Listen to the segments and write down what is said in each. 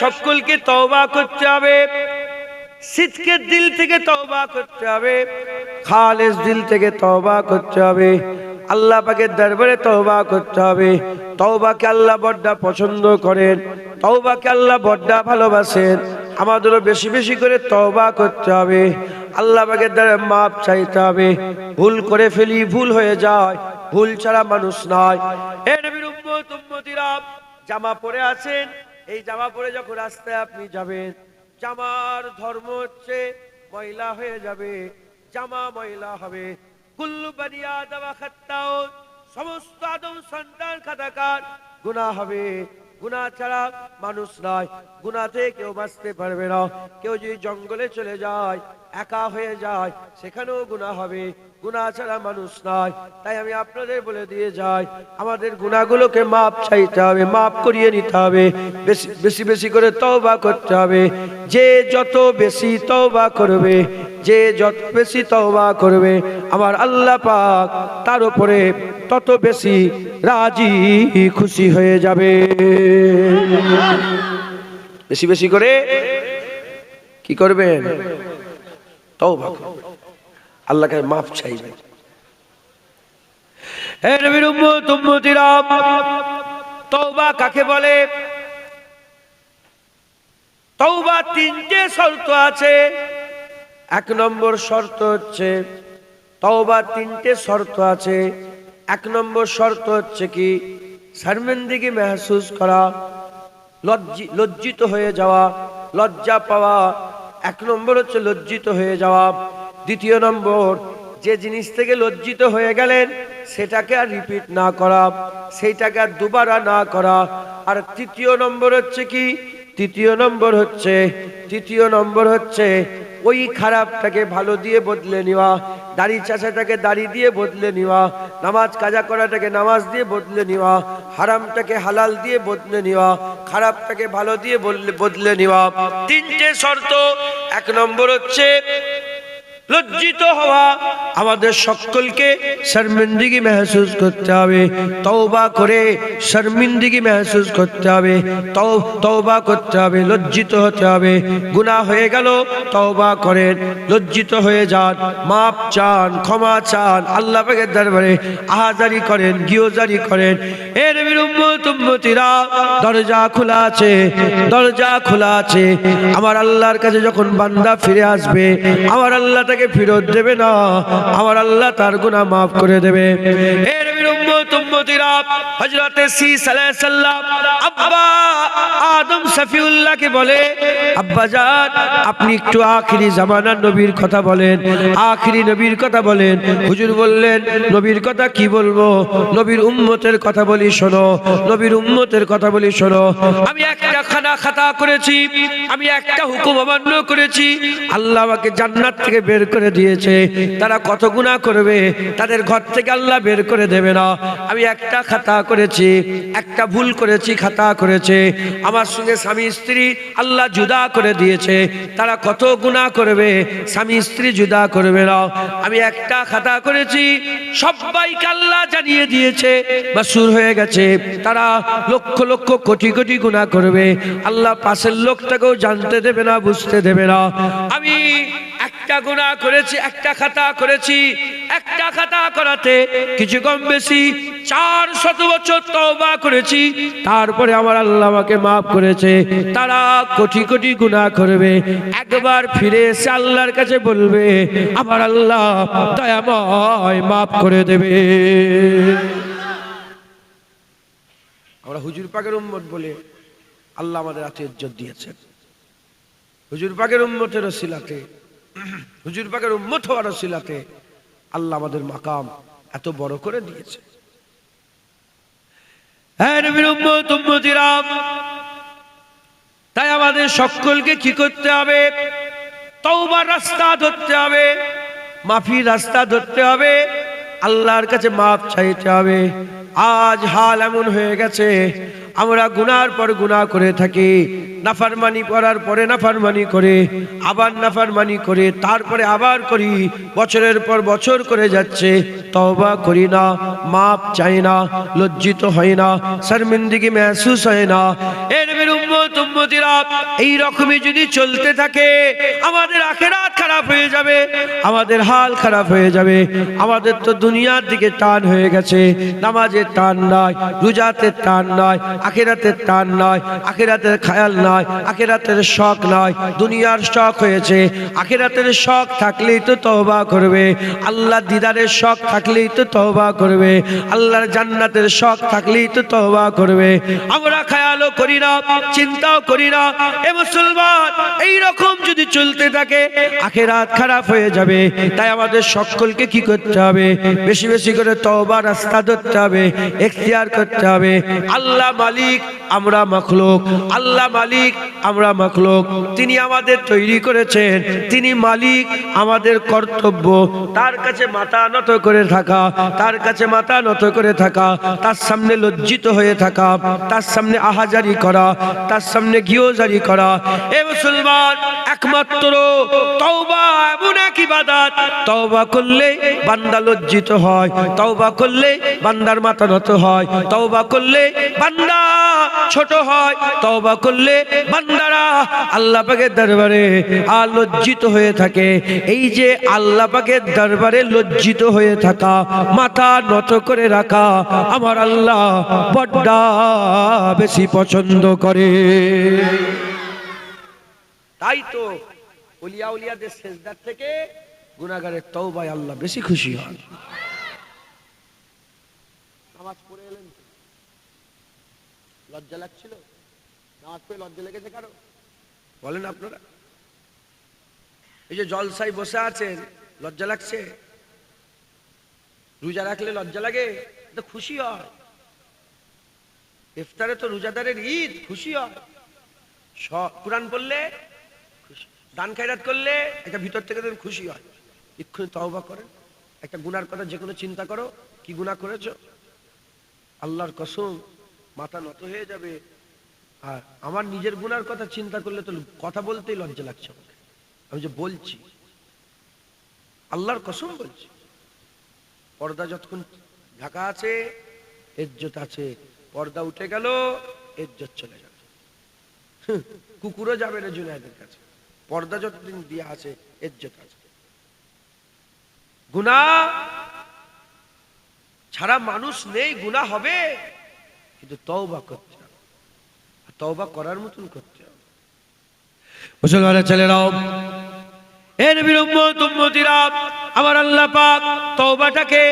সকলকে তওবা করতে হবে, সিদকের দিল থেকে তওবা করতে হবে, খালেস দিল থেকে তওবা করতে হবে, আল্লাহ পাকের দরবারে তওবা করতে হবে। তওবাকে আল্লাহ বড় পছন্দ করেন, তওবাকে আল্লাহ বড় ভালোবাসেন। আমাদেরও বেশি বেশি করে তওবা করতে হবে, আল্লাহ পাকের দরবারে মাপ চাইতে হবে। ভুল করে ফেলি, ভুল হয়ে যায়, ভুল ছাড়া মানুষ নয়। হে নবীর উম্মত উম্মতিরা, জামা পরে আছেন, এই জামা পরে যখন রাস্তায় আপনি যাবেন, জামার ধর্ম হচ্ছে ময়লা হয়ে যাবে, জামা ময়লা হবে। কুল্লু বানি আদম খাত্তাউন, সমস্ত আদম সন্তান খাতাকার, গুনাহ হবে। গুনাহ ছাড়া মানুষ নয়, গুনাহ থেকে কেউ বাঁচতে পারবে না। কেউ যদি জঙ্গলে চলে যায়, একা হয়ে যায়, সেখানেও গুনাহ হবে। গুনাহ ছাড়া মানুষ নয়। তাই আমি আপনাদের বলে দিয়ে যাই, আমাদের গুনাহগুলোকে মাপ চাইতে হবে, মাপ করিয়ে নিতে হবে, বেশি বেশি বেশি করে তওবা করতে হবে। যে যত বেশি তওবা করবে, যে যত বেশি তওবা করবে, আমার আল্লাহ পাক তার উপরে তত বেশি রাজি খুশি হয়ে যাবে। বেশি বেশি করে কি করবেন? তওবা করবেন, আল্লাহকে মাফ চাইবেন। হে নবীর উম্মত উম্মতিরা, তওবা কাকে বলে? তওবা তিনটে শর্ত আছে। এক নম্বর শর্ত হচ্ছে তওবা তিনটে শর্ত আছে। এক নম্বর শর্ত হচ্ছে কি? শর্মিন্দগি মেহসুস করা, লজ্জিত হয়ে যাওয়া, লজ্জা পাওয়া। এক নম্বর হচ্ছে লজ্জিত হয়ে যাওয়া। দ্বিতীয় নম্বর, যে জিনিস থেকে লজ্জিত হয়ে গেলেন সেটাকে আর রিপিট না করা, সেইটাকে আর দুবারা না করা। আর তৃতীয় নম্বর হচ্ছে কি? তৃতীয় নম্বর হচ্ছে ওই খারাপটাকে ভালো দিয়ে বদলে নেওয়া, দাড়ি চাষাটাকে দাড়ি দিয়ে বদলে নেওয়া, নামাজ কাজা করাটাকে নামাজ দিয়ে বদলে নেওয়া, হারামটাকে হালাল দিয়ে বদলে নেওয়া, খারাপটাকে ভালো দিয়ে বদলে নেওয়া। তিনটে শর্ত। এক নম্বর হচ্ছে লজ্জিত হওয়া। আমাদের সকলকে শর্মিন্দগি মেহসুস করতে হবে, তওবা করে শর্মিন্দগি মেহসুস করতে হবে, তওবা করতে হবে, লজ্জিত হতে হবে। গুনাহ হয়ে গেল, তওবা করেন, লজ্জিত হয়ে যান, মাপ চান, ক্ষমা চান, আল্লাহ পাকের দরবারে আহাজারি করেন, গিয়োজারি করেন। হে নবীর উম্মত উম্মতিরা, দরজা খোলা আছে, দরজা খোলা আছে। আমার আল্লাহর কাছে যখন বান্দা ফিরে আসবে, আমার আল্লাহ তাকে ফেরত দেবে না, আমার আল্লাহ তার গুনাহ মাফ করে দেবে। হে নবীর উম্মত উম্মতিরা, হযরত সীস আলাইহিস সালাম আব্বা আদম শফিউল্লাহকে বলে, আব্বা জান আপনি একটু আখিরি জামানার নবীর কথা বলেন, আখিরি নবীর কথা বলেন। হুজুর বললেন, নবীর কথা কি বলবো? নবীর উম্মতের কথা বলি শোনো, নবীর উম্মতের কথা বলি শোনো। আমি একটা খাতা করেছি, আমি একটা হুকুম অমান্য করেছি, আল্লাহ আমাকে জান্নাত থেকে বের করে দিয়েছে। তারা কত গুনাহ করবে, তাদের ঘর থেকে আল্লাহ বের করে দেবে না। আমি একটা খাতা করেছি, একটা ভুল করেছি, খাতা করেছে। আমার সঙ্গে স্বামী স্ত্রী আল্লাহ জুদা করে দিয়েছে, তারা কত গুনাহ করবে, স্বামী স্ত্রী জুদা করবে না। আমি একটা খাতা করেছি, সবাইকে আল্লাহ জানিয়ে দিয়েছে, মাসুর হয়ে গেছে, তারা লক্ষ লক্ষ কোটি কোটি গুনাহ করবে, আল্লাহ পাশের লোকটাকেও জানতে দেবে না, বুঝতে দেবে না। আমি একটা গুনাহ করেছি, একটা খাতা করেছি, একটা খাতা করাতে কিছু কম বেশি 400 বছর তওবা করেছি, তারপরে আমার আল্লাহ আমাকে মাফ করেছে। তারা কোটি কোটি গুনাহ করবে, একবার ফিরে এসে আল্লাহর কাছে বলবে, আমার আল্লাহ দয়াময় মাফ করে দেবে। আমরা হুজুর পাকের উম্মত বলে আল্লাহ আমাদের এত ইজ্জত দিয়েছেন। হুজুর পাকের উম্মতের ওসিলাতে, হুজুর পাকের উম্মত হওয়ার ওসিলাতে আল্লাহ আমাদের মাকাম এত বড় করে দিয়েছে। হ্যাঁ নবীর উম্মত উম্মতিরা, তাই আমাদের সকলকে কি করতে হবে? তওবার রাস্তা ধরতে হবে, মাফির রাস্তা ধরতে হবে, আল্লাহর কাছে মাফ চাইতে হবে। আজ হাল এমন হয়ে গেছে, আমরা গুনার পর গুনাহ করে থাকি, নাফরমানি করার পরে নাফরমানি করে, আবার নাফরমানি করে, তারপরে আবার করি, বছরের পর বছর করে যাচ্ছে, তওবা করি না, মাপ চাই না, লজ্জিত হয় না, শর্মিন্দগি মেহসুস হয় না। এর নবীর উম্মত উম্মতিরা এই রকমই যদি চলতে থাকে আমাদের আখিরাত খারাপ হয়ে যাবে, আমাদের হাল খারাপ হয়ে যাবে। আমাদের তো দুনিয়ার দিকে টান হয়ে গেছে, নামাজের টান নাই, রোজাতের টান নাই, আখিরাতের টান নাই, আখিরাতের খেয়াল নাই, আখিরাতের শখ নাই, দুনিয়ার শখ হয়েছে। আখিরাতের শখ থাকলেই তো তওবা করবে, আল্লাহ দিদারের শখ থাকলেই তো তওবা করবে, আল্লাহর জান্নাতের শখ থাকলেই তো তওবা করবে। আমরা খেয়ালও করি না, চিন্তাও করি না। এ মুসলমান, এই রকম যদি চলতে থাকে আখিরাত খারাপ হয়ে যাবে। তাই আমাদের সকলকে কি করতে হবে? বেশি বেশি করে তওবার রাস্তা ধরতে হবে, ইখতিয়ার করতে হবে। আল্লাহ মালিক, আমরা মাখলুক। আল্লাহ মালিক, আমরা মাখলুক। তিনি আমাদের তৈরি করেছেন, তিনি মালিক। আমাদের কর্তব্য তার কাছে মাথা নত করে থাকা, তার কাছে মাথা নত করে থাকা, তার সামনে লজ্জিত হয়ে থাকা, তার সামনে আহাজারি করা, তার সামনে ঘিওজারি করা। এ মুসলমান, একমাত্র তওবা এমন এক ইবাদত, তওবা করলে বান্দা লজ্জিত হয়, তওবা করলে বান্দার মাথা নত হয়, তওবা করলে বান্দা ছোট হয়, তওবা করলে বান্দারা আল্লাহ পাকের দরবারে লজ্জিত হয়ে থাকে। এই যে আল্লাহ পাকের দরবারে লজ্জিত হয়ে থাকা, মাথা নত করে রাখা, আমার আল্লাহ বড্ড বেশি পছন্দ করে। তাই তো ওলিয়া উলিয়াদের সেজদার থেকে গুনাহগারের তওবায় আল্লাহ বেশি খুশি হন। নামাজ পড়ে এলেন, লজ্জা লাগছিল? নামাজ পড়ে লজ্জা লেগেছে কারো? বলেন আপনারা। এই যে জলসায় বসে আছেন, লজ্জা লাগছে? রোজা রাখলে লজ্জা লাগে? তো খুশি হয়। ইফতারে তো রোজাদারের ঈদ, খুশি হয়। কুরআন পড়লে খুশি, দান খায়রাত করলে একটা ভিতর থেকে খুশি হয়। এক্ষুনি তওবা করেন। একটা গুনার কথা যে কোনো চিন্তা করো, কি গুনাহ করেছো, আল্লাহর কসম মাথা নত হয়ে যাবে। আর আমার নিজের গুনার কথা চিন্তা করলে তো কথা বলতেই লজ্জা লাগছে আমাকে। আমি যে বলছি, আল্লাহর কসম বলছি, পর্দা যতক্ষণ ঢাকা আছে ইজ্জত আছে, পর্দা উঠে গেল ইজ্জত চলে গেল। কুকুরও যাবে না জুনায়েদের কাছে। পর্দা যতদিন দিয়ে আছে ইজ্জত আছে। গুনাহ ছাড়া মানুষ নেই, গুনাহ হবে, কিন্তু তওবা করতে হবে, তওবা করার মতন করতে হবে। মুসলমানের ছেলেরাও, এ নবীর উম্মত উম্মতিরা, আমার আল্লাহ পাক তওবাটাকে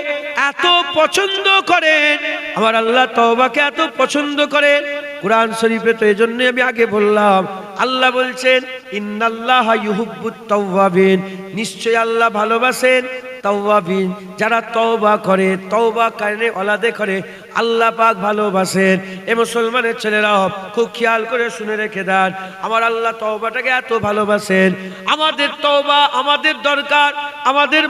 এত পছন্দ করেন, আমার আল্লাহ তওবাকে এত পছন্দ করেন। কুরআন শরীফে তো এজন্য আমি আগে বললাম, আল্লাহ বলছেন ইন্নাল্লাহা ইউহিব্বুত তাওয়াবিন, নিশ্চয় আল্লাহ ভালোবাসেন তাওয়াবিন, যারা তওবা করে, তওবা কারণে ওলাদে করে, আল্লাহ পাক ভালোবাসেন। এ মুসলমানের ছেলেরা খুব খেয়াল করে শুনে রেখে দেন, আমার আল্লাহ তওবাটাকে এত ভালোবাসেন। আমাদের তওবা আমাদের দরকার, আমাদের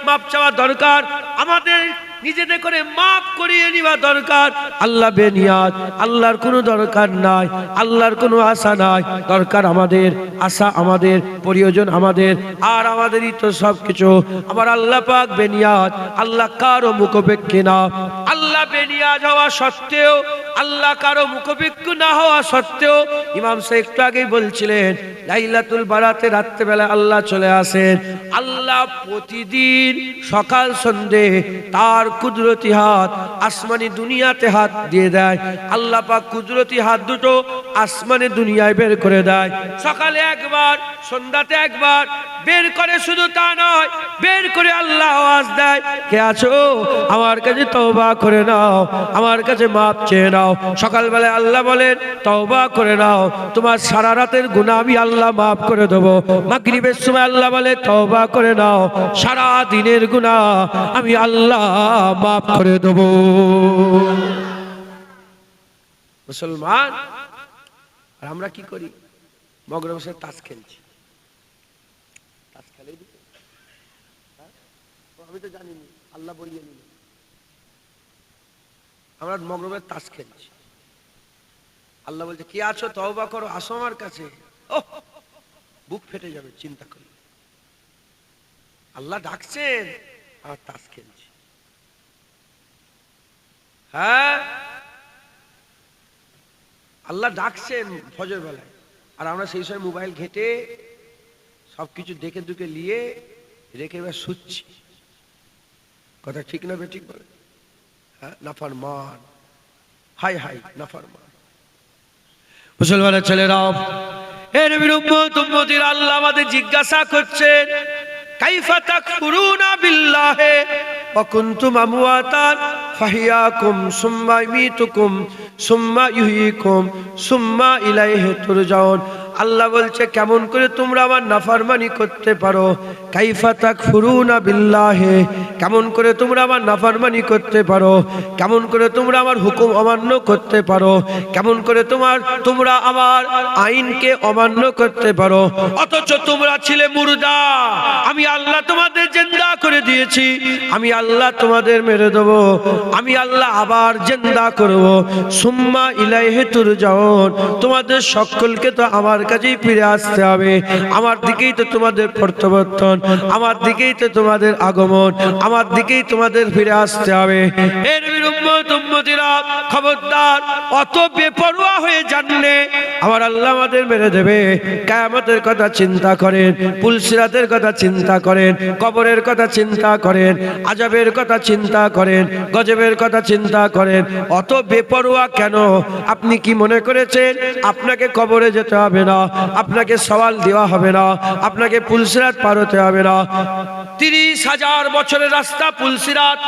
মাপ চাওয়া দরকার, আমাদের নিজেদের করে মাপ করিয়ে নেওয়া দরকার। আল্লাহ বেনিয়াত, আল্লাহর কোনো দরকার নাই, আল্লাহর কোনো আশা নাই। দরকার আমাদের, আশা আমাদের, প্রয়োজন আমাদের, আর আমাদেরই তো সব কিছু। আমার আল্লাহ পাক বেনিয়াত, আল্লাহ কারো মুখোপেক্ষী না। আল্লাহ বেনিয়াত হওয়া সত্ত্বেও, আল্লাহ কারো মুখোপেক্ষী না হওয়া সত্ত্বেও, ইমাম সাহেব একটু আগেই বলছিলেন লাইলাতুল বারাতে রাত্রেবেলা আল্লাহ চলে আসেন। আল্লাহ প্রতিদিন সকাল সন্ধ্যে তার কুদরতি হাত আসমানি দুনিয়াতে হাত দিয়ে দেয়। আল্লাহ পাক কুদরতি হাত দুটো আসমানি দুনিয়ায় বের করে দেয়। সকালে একবার, সন্ধ্যাতে একবার বের করে, শুধু তা নয়, বের করে আল্লাহ আওয়াজ দেয়, কে আছো আমার কাছে তওবা করে নাও, আমার কাছে মাপ চেয়ে নাও। সকালবেলায় আল্লাহ বলেন তওবা করে নাও, তোমার সারা রাতের গুনাহ আমি আল্লাহ মাফ করে দেবো। মাগরিবের সময় আল্লাহ বলে তওবা করে নাও, সারা দিনের গুনাহ আমি আল্লাহ মাফ করে দেবো। মুসলমান, আর আমরা কি করি? মগরব বসে তাস খেলছি। তাস খেলে আমি তো জানিনি, আল্লাহ বলিয়ে নিল। আমরা মগরবের তাস খেলছি। আল্লাহ বলছে কি আছো, তওবা করো, আসো আমার কাছে। বুক ফেটে যাবে চিন্তা করলে। আল্লাহ ডাকছেন আর তাস খেলছি। হ্যাঁ, আল্লাহ ডাকছেন ফজর বেলায়, আর আমরা সেই সময় মোবাইল ঘেঁটে সবকিছু দেখে দুকে নিয়ে রেখে এবার শুচ্ছি। কথা ঠিক না বেঠিক বলে? হ্যাঁ, নাফরমান, হাই হাই নাফরমান। মুসলমানের ছেলেরা, এর বিরুদ্ধে আল্লাহ আমাদের জিজ্ঞাসা করছেন, কাইফা তাকফুরুনা বিল্লাহি ওয়া কুনতুম আমওয়াতান ফাহিয়াকুম সুম্মা ইমিতুকুম সুম্মা ইহয়িকুম সুম্মা ইলাইহি তুরজাউন। আল্লাহ বলছে, কেমন করে তোমরা আমার নাফরমানি করতে পারো? কাইফা তাকফুরুনা বিল্লাহি, কেমন করে তোমরা আমার নাফরমানি করতে পারো? কেমন করে তোমরা আমার হুকুম অমান্য করতে পারো? কেমন করে তোমরা আমার আইনকে অমান্য করতে পারো? অথচ তোমরা ছিলে মুর্দা, আমি আল্লাহ তোমাদের জিন্দা করে দিয়েছি, আমি আল্লাহ তোমাদের মেরে দেব, আমি আল্লাহ আবার জিন্দা করব। সুম্মা ইলাইহি তুরজাউন, তোমাদের সকলকে তো আমার কাছেই ফিরে আসতে হবে, আমার দিকেই তো তোমাদের প্রত্যাবর্তন, আমার দিকেই তো তোমাদের আগমন, আমার দিকেই তোমাদের ফিরে আসতে হবে। এর উম্মতিরা খবরদার, অত বেপরোয়া হয়ে জানলে আমার আল্লাহ আমাদের মেরে দেবে। কিয়ামতের কথা চিন্তা করেন, পুলসিরাতের কথা চিন্তা করেন, কবরের কথা চিন্তা করেন, আযাবের কথা চিন্তা করেন, গজবের কথা চিন্তা করেন। অত বেপরোয়া কেন? আপনি কি মনে করেছেন আপনাকে কবরে যেতে হবে না, আপনাকে সওয়াল দেওয়া হবে না, আপনাকে পুলসিরাত পার হতে হবে না? 30,000 বছরের রাস্তা পুলসিরাত,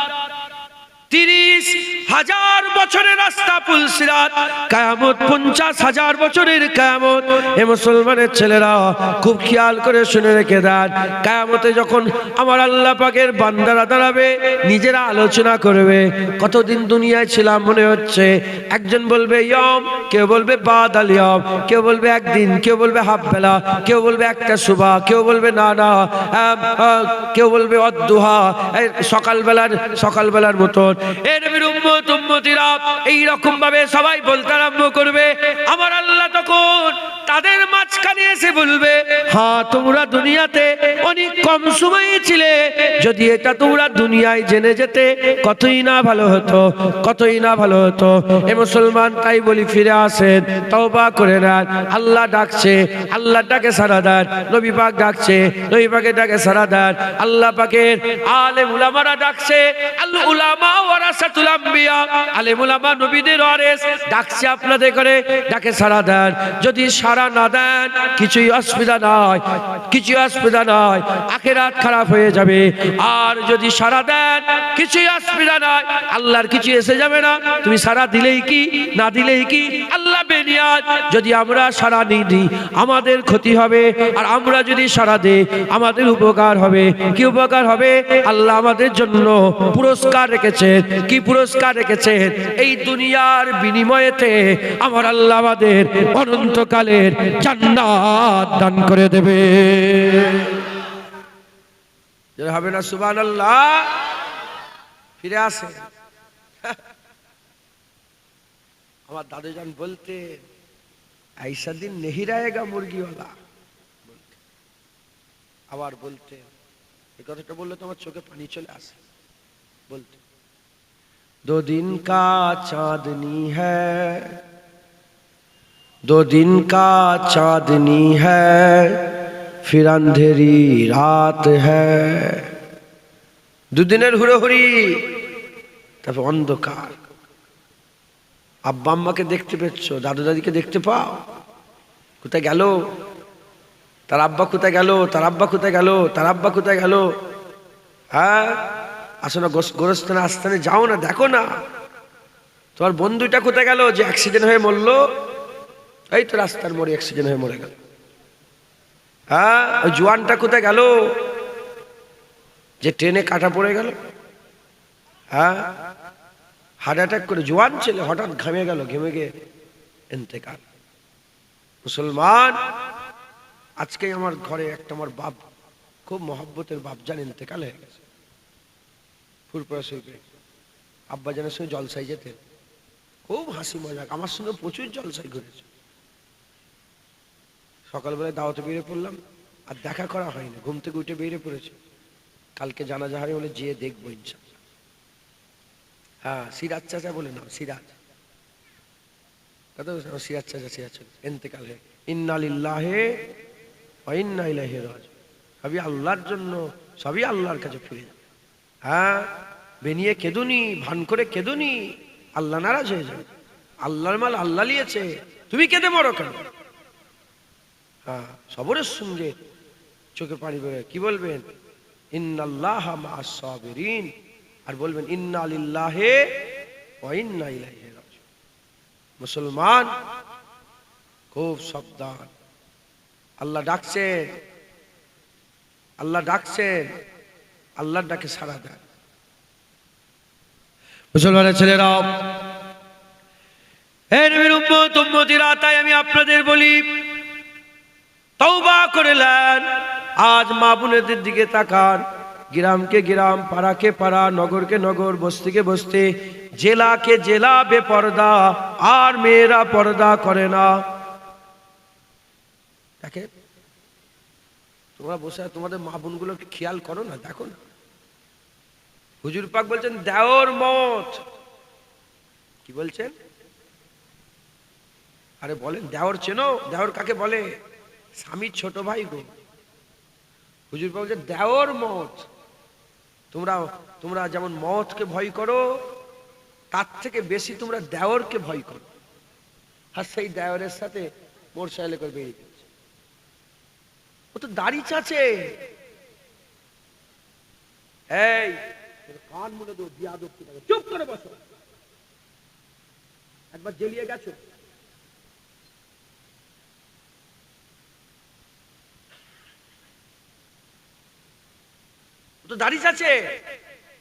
30,000 বছরের রাস্তা পুলসিরাত, কিয়ামত 50,000 বছরের কিয়ামত। এ মুসলমানের ছেলেরা খুব খেয়াল করে শুনে রেখে দেন, কিয়ামতে যখন আমার আল্লাহ পাকের বান্দারা দাঁড়াবে, নিজেরা আলোচনা করবে, কতদিন দুনিয়ায় ছিলাম মনে হচ্ছে। একজন বলবে ইয়ম, কেউ বলবে বাদাল ইয়ম, কেউ বলবে একদিন, কেউ বলবে হাফ বেলা, কেউ বলবে একটা সুবা, কেউ বলবে না না, কেউ বলবে অদ্দুহা, সকালবেলার মতন। এর উম্মতিরা এইরকম ভাবে সবাই বলতে আরম্ভ করবে। আমার আল্লাহ তখন তাদের মাঝখানে এসে বলবে, হ্যাঁ তোমরা দুনিয়াতে অনেক কম সময় ছিলে, যদি এটা তোমরা দুনিয়ায় জেনে যেতে কতই না ভালো হতো, কতই না ভালো হতো। এ মুসলমান, তাই বলি ফিরে আসেন, তওবা করে নেন। আল্লাহ ডাকছে, আল্লাহ ডাকে সাড়া দেন। নবী পাক ডাকছে, নবী পাকের ডাকে সাড়া দেন। আল্লাহ পাকের আলেম উলামারা ডাকছে, আল উলামা ওয়ারাসাতুল আম্বিয়া, আলেম উলামা নবীদের ওয়ারিস ডাকছে আপনাদের করে, ডাকে সাড়া দেন। যদি সাড়া না দেন কিছুই অসুবিধা নাই, কিছুই অসুবিধা নাই, আখিরাত খারাপ হয়ে যাবে। আর যদি সাড়া দেন কিছুই অসুবিধা নাই, আল্লাহর কিছু এসে যাবে না। তুমি সাড়া দিলেই কি না দিলেই কি, আল্লাহ বেনিয়াদ। যদি আমরা সাড়া নিই আমাদের ক্ষতি হবে, আর আমরা যদি সাড়া দিই আমাদের উপকার হবে। কি উপকার হবে? আল্লাহ আমাদের জন্য পুরস্কার রেখেছেন। কি পুরস্কার রেখেছেন? এই দুনিয়ার বিনিময়েতে আমার আল্লাহ আমাদের অনন্তকালের জান্নাত দান করে দেবে। হবে না সুবহানাল্লাহ? ফিরে আসে। আমার দাদুজান বলতে, ऐसा दिन नहीं रहेगा मुर्गी वाला। আবার বলতে, এই কথাটা বললে তোমার চোখে পানি চলে আসে। বলতে, दो दिन का चांदनी है, दो दिन का चांदनी है, फिर अंधेरी रात है। দুদিনের হুড়োহুড়ি, তারপর অন্ধকার। আব্বা আম্মাকে দেখতে পেয়েছো, দাদু দাদিকে দেখতে পাও? কোথায় গেল তার আব্বা? কোথায় গেল তার আব্বা? কোথায় গেল তার আব্বা? কোথায় গেল? হ্যাঁ, আসো না গোরস্থানে আস্থানে যাও না, দেখো না তোমার বন্ধুটা কোথায় গেল যে অ্যাক্সিডেন্ট হয়ে মরলো? এই তো রাস্তার মোড়ে অ্যাক্সিডেন্ট হয়ে মরে গেল। হ্যাঁ, ওই জোয়ানটা কোথায় গেল যে ট্রেনে কাটা পড়ে গেল? হ্যাঁ, হার্ট অ্যাটাক করে, জোয়ান ছেলে হঠাৎ ঘামে গেল, ঘেমে গিয়ে ইন্তেকাল। মুসলমান, আজকে আমার ঘরে একটা আমার বাপ, খুব মহব্বতের বাপজান ইন্তেকাল হয়ে গেছে। ফুরপুরা শরীফে আব্বাজানের সঙ্গে জলসাই যেতেন, খুব হাসি মজাক, আমার সঙ্গে প্রচুর জলসাই করেছে। সকালবেলায় দাওয়াতে বেরিয়ে পড়লাম, আর দেখা করা হয়নি, ঘুম থেকে উঠে বেরিয়ে পড়েছে। কালকে জানাজা হয় বলে যেয়ে দেখবো ইনশাআল্লাহ। হ্যাঁ, সিরাজ চাচা বলে নাম, সিরাজ। কত সিয়াচ্ছা ইন্তেকাল হয়ে ইন্না লিল্লাহি ওয়া ইন্না ইলাইহি রাজিউন, সবই আল্লাহর জন্য, সবই আল্লাহর কাছে ফিরে যাবে। হ্যাঁ, বেনিয়ে কেঁদুনি, ভান করে কেঁদুনি, আল্লাহ নারাজ হয়ে যাবে। আল্লাহর মাল আল্লাহ নিয়েছে, তুমি কেঁদে মরো কেন? হ্যাঁ, সবরের সঙ্গে চোখে পানি বেরোয়। কি বলবেন? ইন্নাল্লাহা মা'আস সাবিরিন, আর বলবেন ইন্না লিল্লাহি ওয়া ইন্না ইলাইহি রাজিউন। মুসলমান খুব সাবধান, আল্লাহ ডাকছেন, আল্লাহ ডাকছেন, আল্লাহর ডাকে সাড়া দেন। মুসলমানের ছেলেরা, হে নবীর উম্মত উম্মতিরা, তাই আমি আপনাদের বলি তওবা করে নেন। আজ মা বোনেদের দিকে তাকান, গ্রামকে গ্রাম, পাড়াকে পাড়া, নগরকে নগর, বস্তিকে বস্তি, জেলাকে জেলা বেপরদা, আর মেয়েরা পর্দা করে না। দেখে তোমরা বসে তোমাদের মা বোনগুলোকে খেয়াল করো না, দেখো না। হুজুর পাক বলছেন দেওর মত। কি বলছেন? আরে বলেন, দেওর চেনো? দেওর কাকে বলে? স্বামীর ছোট ভাই গো। হুজুর পাক বলছেন দেওর মত। তোমরা যেমন মতকে ভয় করো, তার থেকে বেশি তোমরা দেওরকে ভয় করো। আর সেই দেওরের সাথে মোটরসাইকেলে করে বেরিয়ে গেছে, ও তো দাড়ি চাচে। এই কান মুলে দো, বিয়াদব, চুপ করে বসো। একবার জ্বলিয়ে গেছো, ও তো দাড়ি চাচে,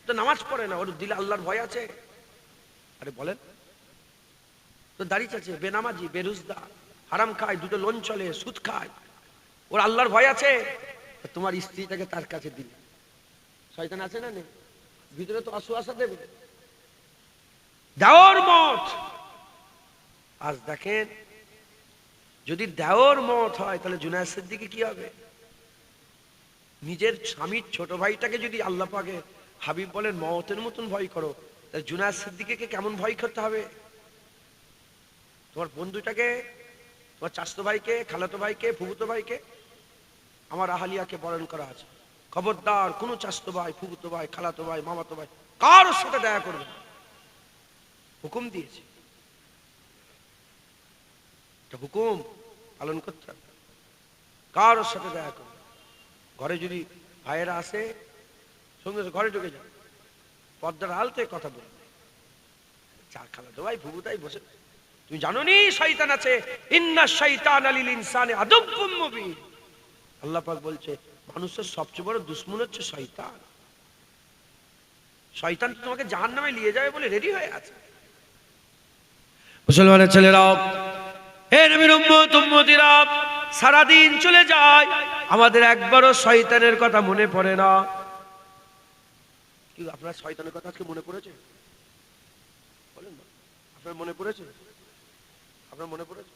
তো নামাজ পড়ে না, ওর দিলে আল্লাহর ভয় আছে? আরে বলেন, তো দাড়ি চাচে, বেনামাজি, বেরুজদার, হারাম খায়, দুটো লোন চলে, সুদ খায়, ওর আল্লাহর ভয় আছে? তোমার স্ত্রীটাকে তার কাছে দিলে শয়তান আছে না নেই? ভিতরে তো আশা দেবে। দেওর মত। আজ দেখেন, যদি দেওর মত হয় তাহলে জুনায়েদ সিদ্দিকী কি হবে? নিজের স্বামীর ছোট ভাইটাকে যদি আল্লাহ পাকে হাবিব বলেন মওতের মতন ভয় করো, তাহলে জুনায়েদ সিদ্দিকীকে কেমন ভয় করতে হবে? তোমার বন্ধুটাকে, তোমার চাচতো ভাইকে, খালাতো ভাইকে, ফুফুতো ভাইকে, আমার আহালিয়াকে বরণ করা আছে, খবরদার কোন চাচতো ভাই, ফুফুতো ভাই, খালাতো ভাই, মামাতো ভাই কারোর সাথে দেখা করবে না। হুকুম দিয়েছে, হুকুম পালন করতে হবে। কারোর সাথে দেখা করবে। ঘরে যদি ভাইয়েরা আসে, সঙ্গে ঘরে ঢুকে যাবে, পর্দার আলতে কথা বলবে। চা খালাতো ভাই, ফুফুতাই বসে, তুমি জানো নি শয়তান আছে? ইন্না শাইতানা লিল ইনসানি আদুব্বুম মুবিন। আল্লাহ পাক বলছে মানুষের সবচেয়ে বড় দুশমন হচ্ছে শয়তান। শয়তান তোমাকে জাহান্নামে নিয়ে যাবে বলে রেডি হয়ে আছে। মুসলমানের ছেলেরা, হে নবীর উম্মত উম্মতিরা, সারাদিন চলে যায়, আমাদের একবারও শয়তানের কথা মনে পড়ে না। কি আপনার শয়তানের কথা আজকে মনে পড়েছে? বলেন না, আপনার মনে পড়েছে? আপনার মনে পড়েছে?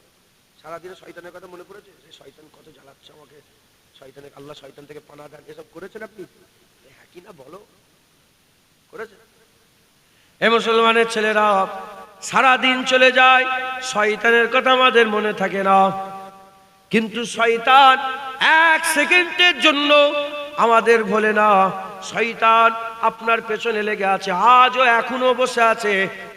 সারাদিনে শয়তানের কথা মনে পড়েছে? যে শয়তান কত জ্বালাচ্ছে আমাকে, শয়তানের, আল্লাহ শয়তান থেকে পানা দেন, এসব করেছেন আপনি? হ্যাঁ কি না বলো, করেছেন? এ মুসলমানের ছেলেরা, সারাদিন চলে যায়, শয়তানের কথা আমাদের মনে থাকে না। কিন্তু শয়তান এক সেকেন্ডের জন্য আমাদের ভোলে না। শয়তান আপনার পেছনে লেগে আছে, আজও এখনো বসে আছে।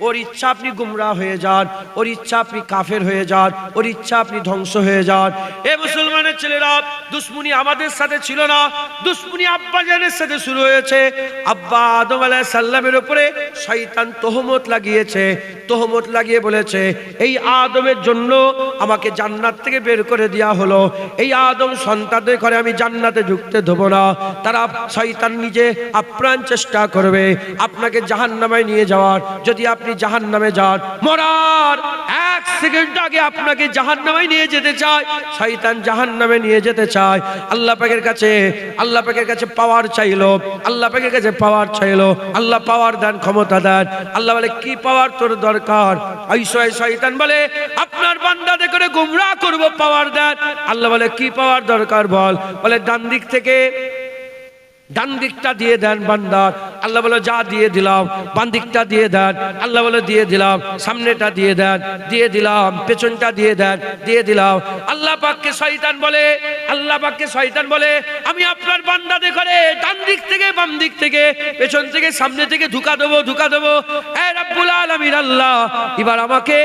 ওর ইচ্ছা আপনি গুমরাহ হয়ে যান, ওর ইচ্ছা আপনি কাফের হয়ে যান, ওর ইচ্ছা আপনি ধ্বংস হয়ে যান। এ মুসলমানের ছেলেরা, দুশ্মনী আমাদের সাথে ছিল না, দুশ্মনী আব্বা জানের সাথে শুরু হয়েছে। আব্বা আদম আলাইহিস সালামের উপরে শয়তান তহমত লাগিয়েছে, তহমত লাগিয়ে বলেছে এই আদমের জন্য আমাকে জান্নাত থেকে বের করে দেওয়া হলো, এই আদম সন্তানদের ঘরে আমি জান্নাতে ঢুকতে দেবো না। তারা শয়তান নিজে আপ্রাণ চেষ্টা করবে আপনাকে জাহান্নামে নিয়ে যাওয়ার। যদি আপনি জাহান্নামে যান, মরার এক সেকেন্ড আগে আপনাকে জাহান্নামে নিয়ে যেতে চায়, শয়তান জাহান্নামে নিয়ে যেতে চায়। আল্লাহ পাকের কাছে পাওয়ার চাইলো, আল্লাহ পাকের কাছে পাওয়ার চাইলো, আল্লাহ পাওয়ার দেন, ক্ষমতা দেন। আল্লাহ বলে কি পাওয়ার তোর দরকার? শয়তান বলে আপনার বান্দাদের করে গুমরাহ করব, পাওয়ার দেন। আল্লাহ বলে কি পাওয়ার দরকার বল? বলে ডান দিক থেকে ডান দিকটা দিয়ে দেন বান্দার, আল্লাহ বলে যা দিয়ে দিলাম। বাম দিকটা দিয়ে দেন, আল্লাহ বলে দিয়ে দিলাম। সামনেটা দিয়ে দেন, দিয়ে দিলাম। পেছনটা দিয়ে দেন, দিয়ে দিলাম। আল্লাহ পাককে শয়তান বলে, আল্লাহ পাককে শয়তান বলে আমি আপনার বান্দাদের করে ডান দিক থেকে বাম দিক থেকে পেছন থেকে সামনে থেকে ধোঁকা দেবো, ধোঁকা দেবো। হে রব্বুল আলামিন আল্লাহ, এবার আমাকে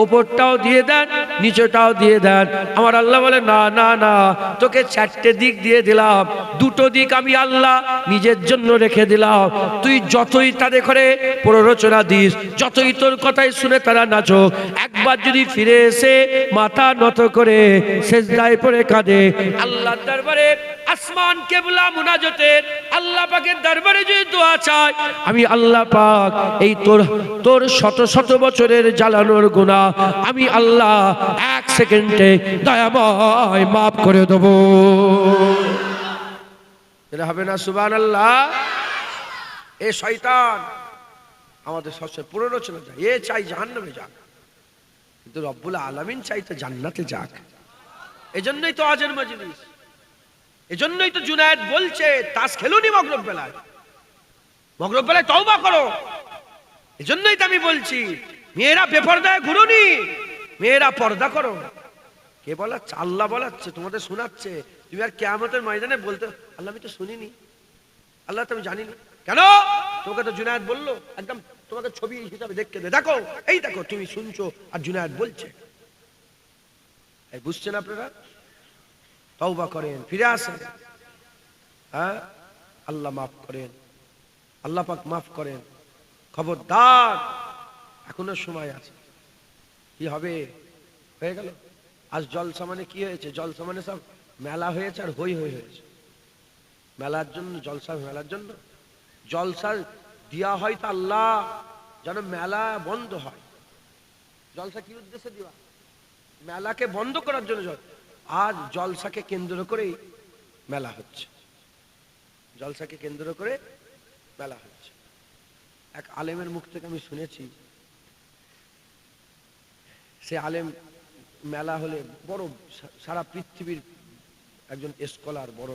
উপরটাও দিয়ে দেন, নিচেটাও দিয়ে দেন। আমার আল্লাহ বলে না না না, তোকে চারটে দিক দিয়ে দিলাম, দুটো দিক আমি আল্লাহ নিজের জন্য রেখে দিলাম। তুই যতই তাদের করে প্ররোচনা দিস, যতই তোর কথাই শুনে তারা নাচুক, একবার যদি ফিরে এসে মাথা নত করে সেজদায় পড়ে কাঁদে আল্লাহর দরবারে, আসমান কেবলা মুনাজাতে আল্লাহ পাকের দরবারে যদি দোয়া চায়, আমি আল্লাহ পাক এই তোর শত শত বছরের জ্বালানোর গুনাহ আমি আল্লাহ এক সেকেন্ডে দয়াময় মাফ করে দেব। এটা হবে না? সুবহানাল্লাহ। এ শয়তান আমাদের সবসময় প্ররোচনা যায়, এ চাই জাহান্নামে যাক, কিন্তু রব্বুল আলামিন চাই তো জান্নাতে যাক। এজন্যই তো আজের মজলিস, এজন্যই তো জুনায়েদ বলছে তাস খেলুনি মগরিব বেলায়, মগরিব বেলায় তওবা করো। এজন্যই তো আমি বলছি মেয়েরা বেপরদায় ঘুরুনি, মেয়েরা পর্দা করো। কে বলাচ্ছে? আল্লাহ বলাচ্ছে, তোমাদের শোনাচ্ছে। তুমি আর কিয়ামতের ময়দানে বলতে আল্লাহ আমি তো শুনিনি, আল্লাহ তো আমি জানি না। কেন? তোমাকে তো জুনায়েদ বললো, একদম তোমাকে ছবি হিসাবে দেখতে দে, দেখো এই দেখো তুমি শুনছো আর জুনায়েদ বলছে। এই বুঝছেন আপনারা? তওবা করেন, ফিরে আসেন। হ্যাঁ, আল্লাহ মাফ করেন, আল্লাহ পাক মাফ করেন। খবরদার, এখনো সময় আছে। কি হবে? হয়ে গেল। আজ জলসা মানে কি হয়েছে? জলসা মানে সব মেলা হয়েছে আর হই হই হয়েছে। মেলার জন্য জলসা, মেলার জন্য জলসা দেওয়া হয় তো আল্লাহ যেন মেলা বন্ধ হয়। জলসা কি উদ্দেশ্যে দেওয়া? মেলাকে বন্ধ করার জন্য। আজ জলসাকে কেন্দ্র করেই মেলা হচ্ছে, জলসাকে কেন্দ্র করে মেলা হচ্ছে। এক আলেমের মুখ থেকে আমি শুনেছি, সে আলেম মেলা হলে বড় সারা পৃথিবীর একজন স্কলার, বড়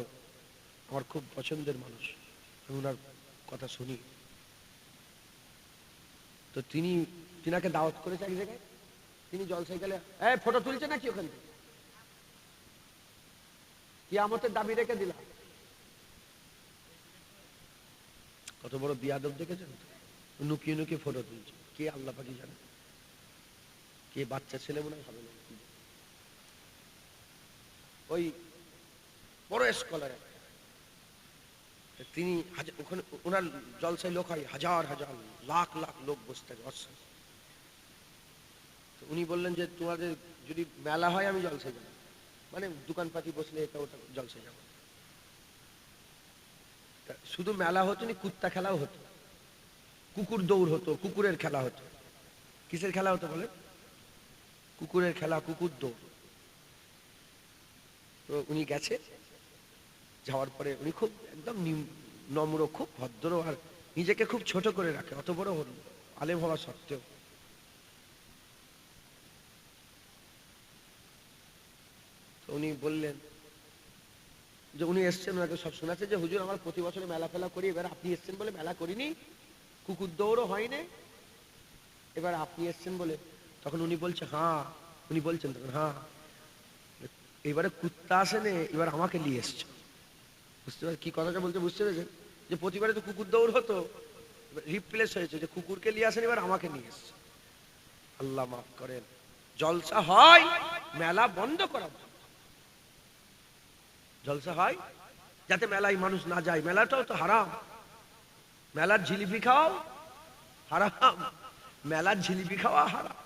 আমার খুব পছন্দের মানুষ, আমি ওনার কথা শুনি। তো তিনাকে দাওয়াত করেছে এক জায়গায়, তিনি জলসায় গেলে ফটো তুলছে নাকি ওখান থেকে? কিয়ামতের দাবি রেখে দিলাম। কত বড় বিয়াদব দেখেছেন? নুকিয়ে নুকিয়ে ফটো তুলছে। কে? আল্লাহ পাকই জানে। কে? বাচ্চা ছেলে মনে হবে না। ওই বড় স্কলার, তিনি ওখানে ওনার জলসায় লোক হয় হাজার হাজার লাখ লাখ লোক বসে থাকে। উনি বললেন যে তোমাদের যদি মেলা হয় আমি জলসায় যাবো, মানে দোকানপাতি বসলে এটা ওটা জলসায় যাবো। শুধু মেলা হতো না, কুত্তা খেলাও হতো, কুকুর দৌড় হতো, কুকুরের খেলা হতো। কিসের খেলা হতো বলে? কুকুরের খেলা, কুকুর দৌড়। তো উনি গেছে, যাওয়ার পরে উনি খুব একদম নম্র, খুব ভদ্র, আর নিজেকে খুব ছোট করে রাখে, অত বড় আলেম হওয়া সত্ত্বেও। উনি বললেন যে উনি এসছেন, ওনাকে সব শোনাচ্ছে যে হুজুর আমার প্রতি বছরে মেলা ফেলা করি, এবার আপনি এসছেন বলে মেলা করিনি, কুকুর দৌড়ও হয়নি, এবার আপনি এসছেন বলে। তখন উনি বলছে হ্যাঁ, উনি বলছেন তখন হ্যাঁ, এবারে কুত্তা আসেনি, এবার আমাকে নিয়ে এসছে। বুঝতে পারছি কি কথাটা বলতে? বুঝতে পেরেছেন? যে প্রতিবারে তো কুকুর দৌড় হতো, রিপ্লেস হয়েছে, যে কুকুরকে নিয়ে আসেন এবার আমাকে নিয়ে এসছে। আল্লাহ মাফ করেন। জলসা হয় মেলা বন্ধ করা, জলসা হয় যাতে মেলায় মানুষ না যায়। মেলাটাও তো হারাম, মেলার জিলিপি খাওয়াও হারাম, মেলার জিলিপি খাওয়া হারাম।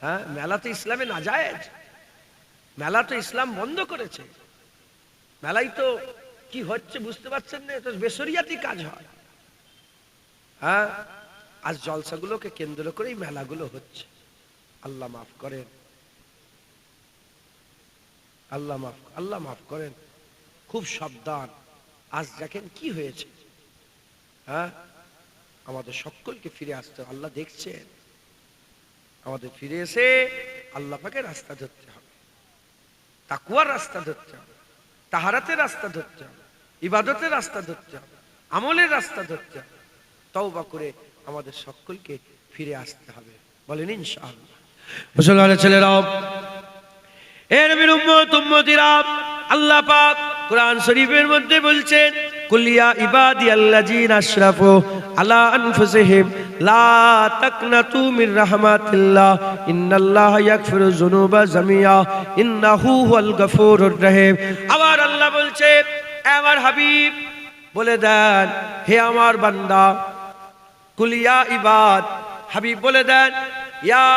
হ্যাঁ, মেলা তো ইসলামে নাজায়েজ, মেলা তো ইসলাম বন্ধ করেছে। মেলাই তো কি হচ্ছে বুঝতে পারছেন না, এটা বেশরিয়াতি কাজ হয়। হ্যাঁ, আজ জলসাগুলোকে কেন্দ্র করেই মেলাগুলো হচ্ছে। আল্লাহ মাফ করেন, আল্লাহ মাফ করেন। খুব সাবধান। আজ দেখেন কি হয়েছে। হ্যাঁ, আমাদের সকলকে ফিরে আসতে, আল্লাহ দেখছেন, আমাদের ফিরে এসে আল্লাহ পাকের রাস্তা ধরতে হবে, তাকওয়ার রাস্তা ধরতে হবে, তাহারাতের রাস্তা ধরতে হবে। ইবাদতের রাস্তা ধরতে হবে, আমলের রাস্তা ধরতে হবে, তওবা করে আমাদের সকলকে ফিরে আসতে হবে, বলেন ইনশাআল্লাহ। মুসলমানের ছেলেরাও, এ নবীর উম্মত উম্মতিরা, আল্লাহ পাক কোরআন শরীফের মধ্যে বলছেন, কুলিয়া ইবাদিয়াল্লাযিনা আশরাফু আলা আনফুসিহিম লা তাকনাতু মির রাহমাতিল্লাহ ইন্নাল্লাহা ইয়াগফিরুয যুনুবা জামিয়া ইন্নাহু হুয়াল গফুরুর রহিম। আবার আল্লাহ বলছে, আমার হাবিব বলে দেন, হে আমার বান্দা, কুলিয়া ইবাদ, হাবিব বলে দেন, ইয়া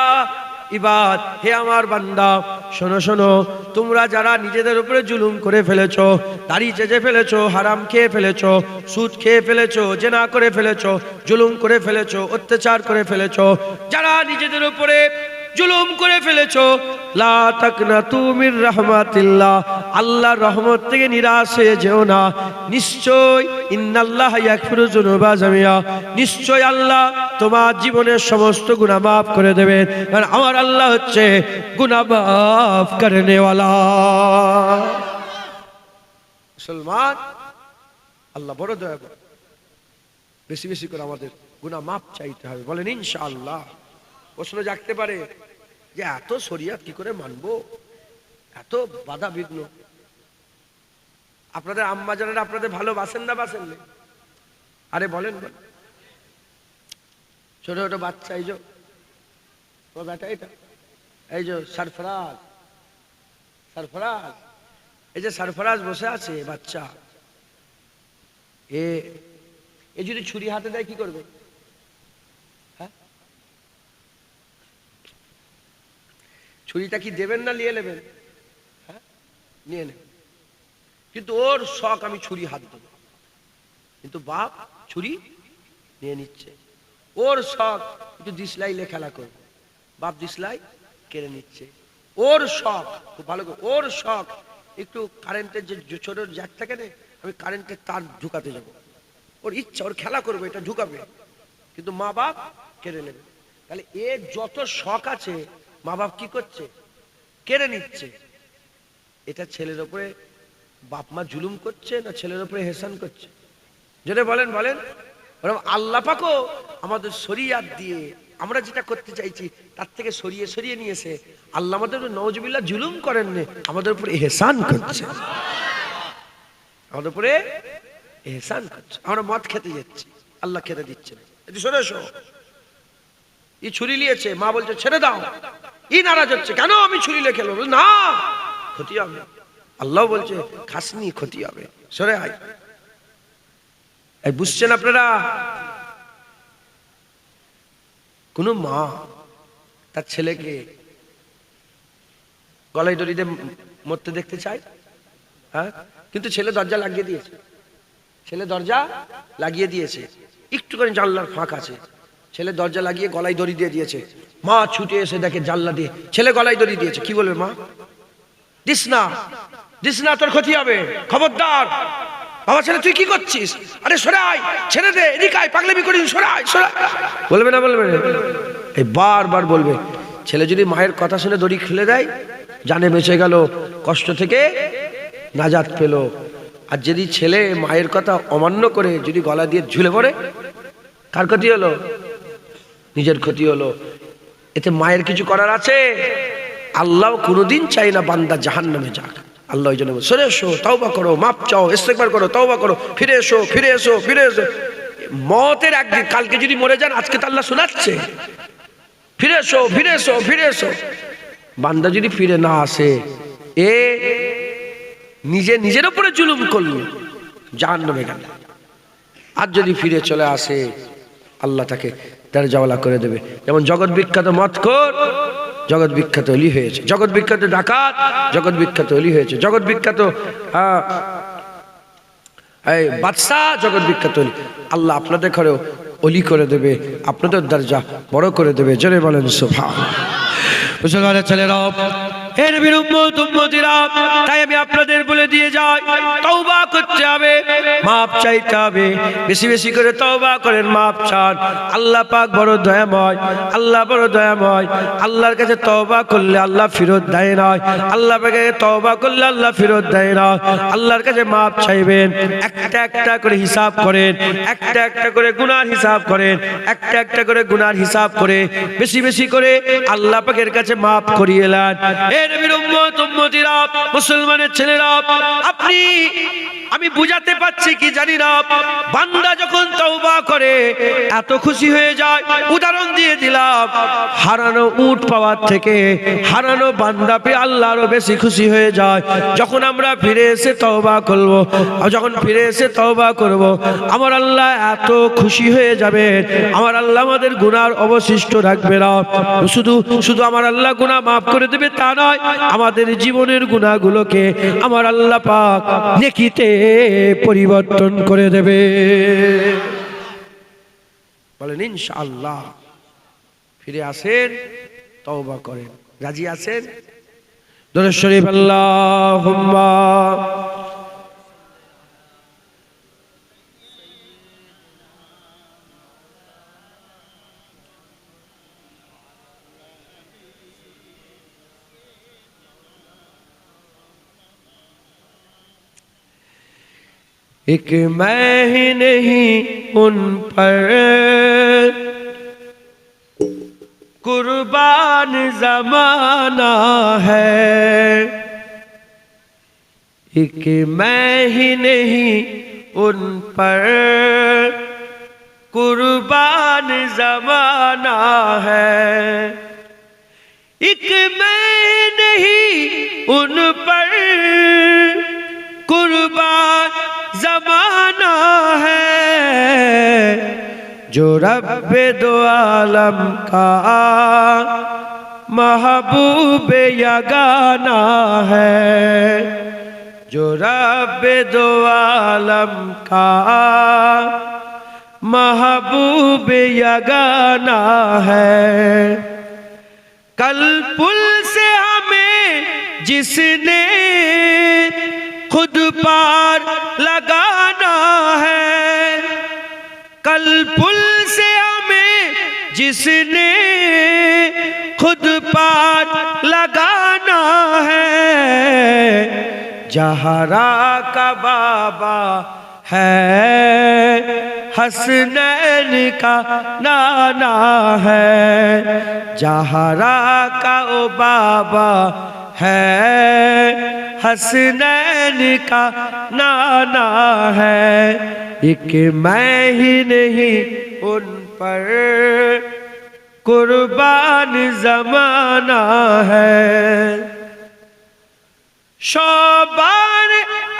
ইবাদ, হে আমার বান্দা, শোনো শোনো, তোমরা যারা নিজেদের উপরে জুলুম করে ফেলেছো, দাড়ি চেঁচে ফেলেছো, হারাম খেয়ে ফেলেছো, সুদ খেয়ে ফেলেছো, জেনা করে ফেলেছো, জুলুম করে ফেলেছো, অত্যাচার করে ফেলেছো, যারা নিজেদের উপরে জুলুম করে ফেলেছো, লা তাকনাতু মির রাহমাতিল্লাহ, আল্লাহর রহমত থেকে নিরাশ হয়ে যেও না। নিশ্চয় ইন্নাল্লাহা ইয়াগফিরু যুনুবা জামিয়া, নিশ্চয় আল্লাহ তোমার জীবনের সমস্ত গুনাহ মাফ করে দেবেন, কারণ আমার আল্লাহ হচ্ছে গুনাহ মাফ করনে ওয়ালা। মুসলমান, আল্লাহ বড় দয়াবান, বেশি বেশি করে আমাদের গুনাহ মাফ চাইতে হবে, বলেন ইনশাআল্লাহ। প্রশ্ন জাগতে পারে যে এত শরিয়ত কি করে মানবো, এত বাধা বিঘ্ন। আপনাদের আম্মা জানেন আপনাদের ভালোবাসেন না বাসেন না? আরে বলেন, ছোট ছোট বাচ্চা, এই যে ও বেটা, এটা এই যে সরফরাজ, সরফরাজ, এই যে সরফরাজ বসে আছে বাচ্চা, এ যদি ছুরি হাতে দেয় কি করবে? ছুরিটা কি দেবেন না নিয়ে নেবেন? হ্যাঁ, নিয়ে নেবেন। কিন্তু ওর শখ আমি ছুরি হাত দেবো, কিন্তু বাপ ছুরি নিয়ে নিচ্ছে। ওর শখ একটু দিসলাই খেলা করবে, বাপ দিসলাই কেড়ে নিচ্ছে। ওর শখ খুব ভালো করে, ওর শখ একটু কারেন্টের যে ছোট জ্যাক থাকে না, আমি কারেন্টের তার ঢুকাতে যাব, ওর ইচ্ছা, ওর খেলা করবে, এটা ঢুকাবে, কিন্তু মা বাপ কেড়ে নেবে। তাহলে এর যত শখ আছে মা বাপ কি করছে? কেড়ে নিচ্ছে। এটা ছেলের উপরে বাপ মা জুলুম করছে না ছেলের উপরে হেসান করছে? যেটা বলেন বলেন। আল্লাহ পাকও আমাদের শরিয়াত দিয়ে আমরা যেটা করতে চাইছি তার থেকে সরিয়ে সরিয়ে নিয়েছে। আল্লাহ আমাদের নওজুবিল্লাহ জুলুম করেন না, আমাদের উপরে এহসান করছে, আমাদের উপরে এহসান করছে। আমরা মদ খেতে যাচ্ছি, আল্লাহ খেতে দিচ্ছে না। শোনো শো, ই ছুরি নিয়েছে, মা বলছে ছেড়ে দাও, ই নারাজ হচ্ছে, কেন আমি ছুরি নিয়ে খেলো? না, ক্ষতি হবে। আল্লাহ বলছে খাসনি, ক্ষতি হবে, সরে আয়। এই বুঝছেন আপনারা? কোন মা তার ছেলেকে গলায় দড়িতে মরতে দেখতে চায়? হ্যাঁ, কিন্তু ছেলে দরজা লাগিয়ে দিয়েছে, ছেলে দরজা লাগিয়ে দিয়েছে, একটুখানি জানলার ফাঁক আছে, ছেলে দরজা লাগিয়ে গলায় দড়ি দিয়ে দিয়েছে। মা ছুটে এসে দেখে জানলা দিয়ে ছেলে গলায় দড়ি দিয়েছে। কি বলবে মা? দিস না, দিস না, তোর ক্ষতি হবে, খবরদার। বাবা ছেলে তুই কি করছিস? আরে সরে আয়, ছেড়ে দে, এদিকে আয়, পাগলামি করিস, সরে আয়, সরে আয়। বলবে না বলবে না? এই বারবার বলবে। ছেলে যদি মায়ের কথা শুনে দড়ি খুলে দেয়, জানে বেঁচে গেল, কষ্ট থেকে নাজাত পেল। আর যদি ছেলে মায়ের কথা অমান্য করে যদি গলা দিয়ে ঝুলে পড়ে, কার ক্ষতি হলো? নিজের ক্ষতি হলো। এতে মায়ের কিছু করার আছে? আল্লাহ কোনোদিন চাই না বান্দা জাহান্নামে যাক। আল্লাহ ওই জন্য সরে এসো, তওবা করো, মাপ চাও, ইস্তেগফার করো, তওবা করো, ফিরে এসো, ফিরে এসো, ফিরে এসো। মতের একদিন, কালকে যদি মরে যান, আজকে তো আল্লাহ শোনাচ্ছে, ফিরে এসো, ফিরে এসো, ফিরে এসো। বান্দা যদি ফিরে না আসে, এ নিজের উপরে জুলুম করলো, জাহান্নামে গেল। আর যদি ফিরে চলে আসে, আল্লাহ তাকে দরজাওয়ালা করে দেবে। যেমন জগৎ বিখ্যাত মদখোর জগৎ বিখ্যাত অলি হয়েছে, জগৎ বিখ্যাত ডাকাত জগৎ বিখ্যাত অলি হয়েছে, জগৎ বিখ্যাত বাদশাহ জগৎ বিখ্যাত অলি। আল্লাহ আপনাদের ঘরেও অলি করে দেবে, আপনাদের দরজা বড় করে দেবে। জোরে বলেন সুবহানাল্লাহ। মুসলমানের ছেলেরা, হে নবীর উম্মত উম্মতিরা, তাই আমি আপনাদের বলে দিয়ে যাই, তওবা করতে হবে, মাপ চাইতে হবে, বেশি বেশি করে তওবা করেন, মাপ চান। আল্লাহ পাক বড় দয়াময়, আল্লাহ বড় দয়াময়। আল্লাহর কাছে তওবা করলে আল্লাহ ফেরত দেয় না, আল্লাহ পাকে তওবা করলে আল্লাহ ফেরত দেয় না। আল্লাহর কাছে মাপ চাইবেন, একটা একটা করে হিসাব করেন, একটা একটা করে গুনার হিসাব করেন, একটা একটা করে গুনার হিসাব করে বেশি বেশি করে আল্লাহ পাকের কাছে মাপ করিয়ে নেন। এ নবীর উম্মত উম্মতিরা, মুসলমানের ছেলেরা, আপনি আমি বুঝাতে পারছি কি জানি না, বান্দা যখন তওবা করে এত খুশি হয়ে যায়। উদাহরণ দিয়ে দিলাম, হারানো উট পাওয়ার থেকে হারানো বান্দা পেয়ে আল্লাহ আরো বেশি খুশি হয়ে যায়। যখন আমরা ফিরে এসে তওবা করব, যখন ফিরে এসে তওবা করব, আমার আল্লাহ এত খুশি হয়ে যাবে, আমার আল্লাহ আমাদের গুনার অবশিষ্ট রাখবে না। শুধু শুধু আমার আল্লাহ গুনাহ মাফ করে দেবে তা নয়, আমাদের জীবনের গুনাহগুলোকে আমার আল্লাহ পাক নেকিতে পরিবর্তন করে দেবে। বলেন ইনশাআল্লাহ। ফিরে আসেন, তওবা করেন। রাজি আছেন? দরুদ শরীফ আল্লাহুম্মা एक मैं ही नहीं उन पर कुर्बान ज़माना है, एक मैं ही नहीं उन पर कुर्बान ज़माना है, एक मैं नहीं उन पर कुर्बान ज़माना है, जो रब्बे दो आलम का महबूब यगाना है, जो रब्बे दो आलम का महबूब यगाना है। कल पुल से हमें जिसने खुद पार लगाना है, कल पुल से हमें जिसने खुद पार लगाना है, जहरा का बाबा है, हसनैन का नाना है, जहरा का ओ बाबा है, हसनैन का नाना है, एक मैं ही नहीं उन पर कुर्बान ज़माना है। शौबान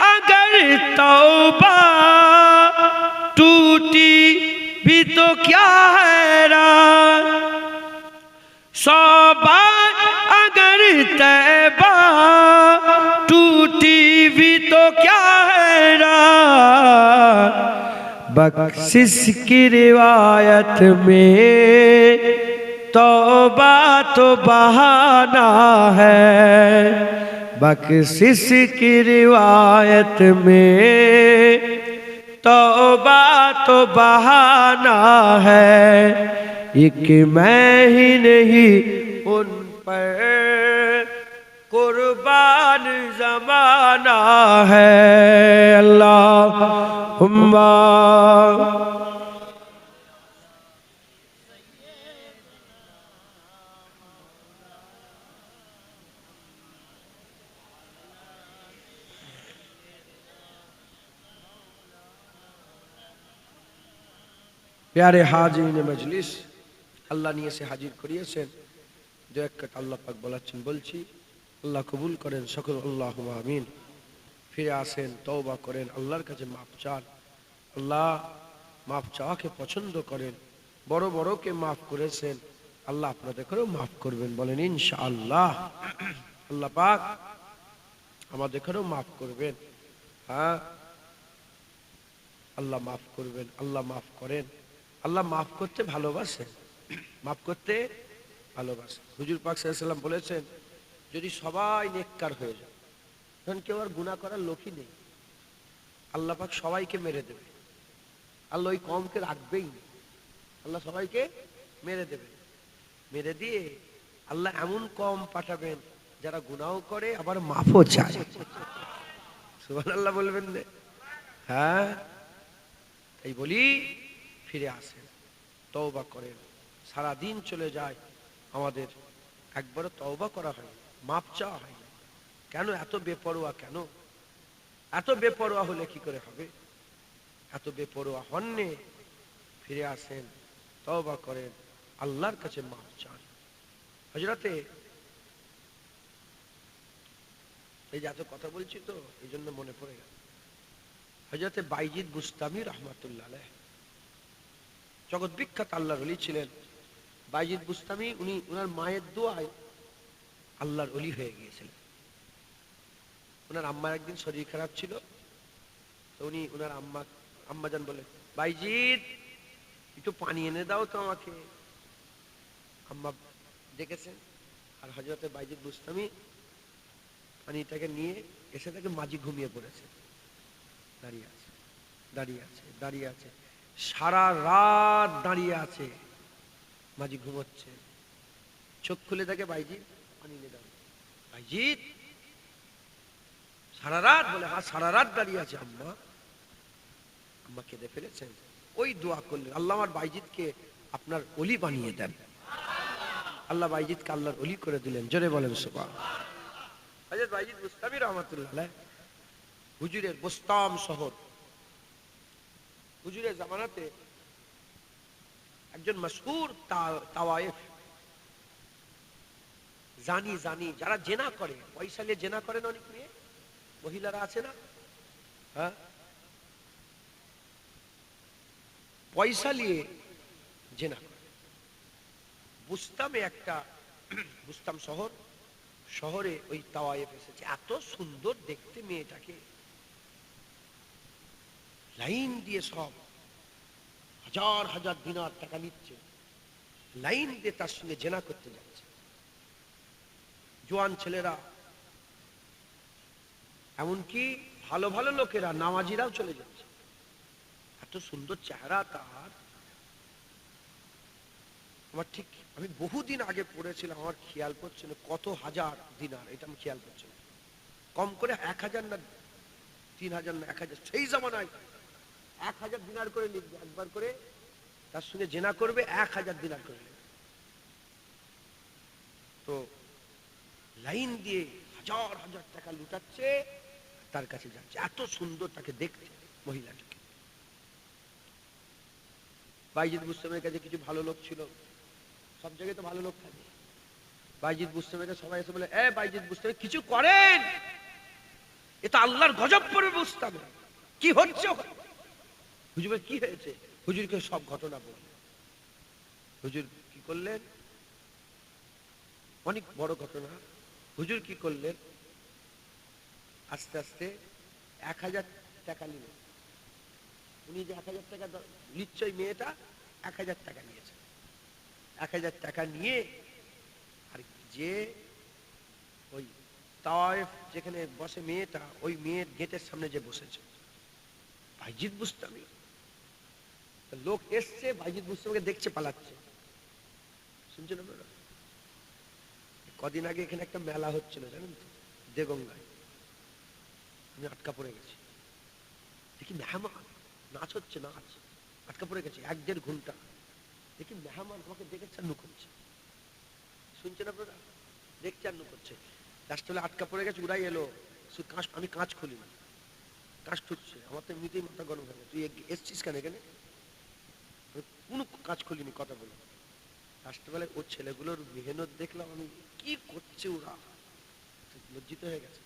अगर तौबा टूटी भी तो क्या हैरान, शौबान अगर तैबा टूटी भी तो क्या हैरान, बख्शिश की रिवायत में तौबा तो बहाना है, बख्शिश की रिवायत में तौबा तो बहाना है, एक मैं ही नहीं उन पर कुर्बान ज़माना है। अल्लाहुम्मा प्यारे हाजिरीन मजलिस, আল্লাহ নিয়ে এসে হাজির করিয়েছেন। দু এক কথা আল্লাহ পাক বলাচ্ছেন, বলছি আল্লাহ কবুল করেন সকল, আল্লাহুম্মা আমিন। ফিরে আসেন, তওবা করেন, আল্লাহর কাছে মাপ চান। আল্লাহ মাপ চাওয়াকে পছন্দ করেন, বড় বড়কে মাফ করেছেন, আল্লাহ আপনাদেরকেও মাফ করবেন। বলেন ইনশাআল্লাহ। আল্লাহ পাক আমাদেরকেও মাফ করবেন। হ্যাঁ, আল্লাহ মাফ করবেন, আল্লাহ মাফ করেন। আল্লাহ মাফ করতে ভালোবাসেন, মাফ করতে ভালোবাসেন। হুজুর পাক সাল্লাল্লাহু আলাইহি ওয়াসাল্লাম বলেছেন, যদি সবাই নেককার হয়ে যায়, তখন কেউ আর গুনাহ করার লোকই নেই। আল্লাহ পাক সবাইকে মেরে দেবে, আল্লাহ ওই কমকে রাখবেই না। আল্লাহ সবাইকে মেরে দেবে, মেরে দিয়ে আল্লাহ এমন কম পাঠাবেন যারা গুনাহ করে আবার মাফও চায়। সুবহানাল্লাহ বলবেন না? হ্যাঁ, তাই বলি ফিরে আসেন, তওবা করেন। সারা দিন চলে যায় আমাদের, একবারও তওবা করা হয়, মাপ চাওয়া হয় না। কেন এত বেপরোয়া? কেন এত বেপরোয়া হলে কি করে হবে? এত বেপরোয়া হননে, ফিরে আসেন, তওবা করেন, আল্লাহর কাছে মাপ চান। হযরতে, এই যে এত কথা বলছি তো এই জন্য মনে পড়ে গেল, হযরতে বাইজিদ বুস্তামি রহমাতুল্লাহ আলাইহ জগৎ বিখ্যাত আল্লাহর ওলি ছিলেন। বাইজিদ বুস্তামি উনি ওনার মায়ের দোয়ায় আল্লাহর ওলি হয়ে গিয়েছিলেন। ওনার আম্মার একদিন শরীর খারাপ ছিল, তো উনি ওনার আম্মাজান বলে, বাইজিদ একটু পানি এনে দাও তো আমাকে। আম্মা ডেকেছেন, আর হযরতে বাইজিদ বুস্তামি পানিটাকে নিয়ে এসে তাকে মাঝি ঘুমিয়ে পড়েছে, দাঁড়িয়ে আছে, দাঁড়িয়ে আছে, দাঁড়িয়ে আছে, সারা রাত দাঁড়িয়ে আছে, মাঝি ঘুমোচ্ছে। চোখ খুলে দেখে বাইজিদ পানি এনে দাও। বাইজিদ সারা রাত? বলে হ্যাঁ, সারা রাত দাঁড়িয়ে আছে আম্মা। আম্মা কেঁদে ফেলেছেন। ওই দোয়া করলেন, আল্লাহ আমার বাইজিদকে আপনার ওলি বানিয়ে দেন। আল্লাহ বাইজিদকে আল্লাহর ওলি করে দিলেন। জোরে বলেন সুবহানাল্লাহ। হযরত বাইজিদ বুস্তামি রহমাতুল্লাহ আলাইহ হুজুরের বুস্তাম শহর, হুজুরের জামানাতে একজন মশহুর তাওয়ায়েফ জানি, যারা জেনা করে, পয়সা নিয়ে জেনা করেন, অনেক মেয়ে মহিলারা আছে না, হ্যাঁ, পয়সা নিয়ে জেনা করে। বুস্তামে একটা, বুস্তাম শহরে ওই তাওয়ায়েফ এসেছে। এত সুন্দর দেখতে মেয়েটাকে, লাইন দিয়ে সব হাজার হাজার দিনার টাকা নিচ্ছে, লাইন দিয়ে তার সঙ্গে জেনা করতে যাচ্ছে। জোয়ান ছেলেরা, এমনকি ভালো ভালো লোকেরা, নামাজিরাও চলে যাচ্ছে। এত সুন্দর চেহারা তার। আমার ঠিক, আমি বহুদিন আগে পড়েছিলাম, আমার খেয়াল পড়ছে না কত হাজার দিনার, এটা আমি খেয়াল করছি না। কম করে 1000 না 3000 না 1000, সেই জামানায় 1000 দিনার করে লিখবে, একবার করে তার সঙ্গে জেনা করবে 1000 দিনার করে লিখবে। তো লাইন দিয়ে হাজার হাজার টাকা লুটাচ্ছে, তার কাছে যাচ্ছে। এত সুন্দর তাকে দেখতে মহিলাটাকে। বাইজিদ বুস্তামের কাছে কিছু ভালো লোক ছিল, সব জায়গায় তো ভালো লোক থাকে। বাইজিদ বুস্তামের কাছে সবাই এসে বলে, এ বাইজিদ বুস্তামে কিছু করেন, এ তো আল্লাহর গজব পড়বে বুস্তামে, কি হচ্ছে? হুজুর কি হয়েছে? হুজুরকে সব ঘটনা বললেন। হুজুর কি করলেন? অনেক বড় ঘটনা। হুজুর কি করলেন? আস্তে আস্তে 1000 টাকা নিলেন। উনি যে 1000 টাকা নিশ্চয়ই, মেয়েটা 1000 টাকা নিয়েছে। 1000 টাকা নিয়ে, আর যে ওই তাওয়ায়েফ যেখানে বসে মেয়েটা, ওই মেয়ের গেটের সামনে যে বসেছে বাইজিদ বুস্তামি। লোক এসছে, বাইজিদ বুস্তামিকে দেখছে, পালাচ্ছে। শুনছেন আপনারা? কদিন আগে এখানে একটা মেলা হচ্ছিল, জানেন তো, দেগঙ্গায়। আমি আটকা পড়ে গেছি, দেখি মেহমান নাচ হচ্ছে, নাচ আটকা পড়ে গেছি 1-1.5 ঘন্টা। দেখি মেহমান আমাকে দেখে চান্নু করছে। শুনছেন আপনারা? দেখছে চান্নু করছে। লাস্ট হলে আটকা পড়ে গেছে, উড়াই এলো। আমি কাঁচ খুলি না, কাঁচ ঠুকছে। আমার তো এমনিতেই মাথা গরম হয়ে গেছে, তুই এসছিস কেন এখানে? কোনো কাজ খুলিনি, কথা বলে। রাষ্ট্রবেলায় ওর ছেলেগুলোর মেহনত দেখলাম আমি, কি করছে ওরা, লজ্জিত হয়ে গেছে।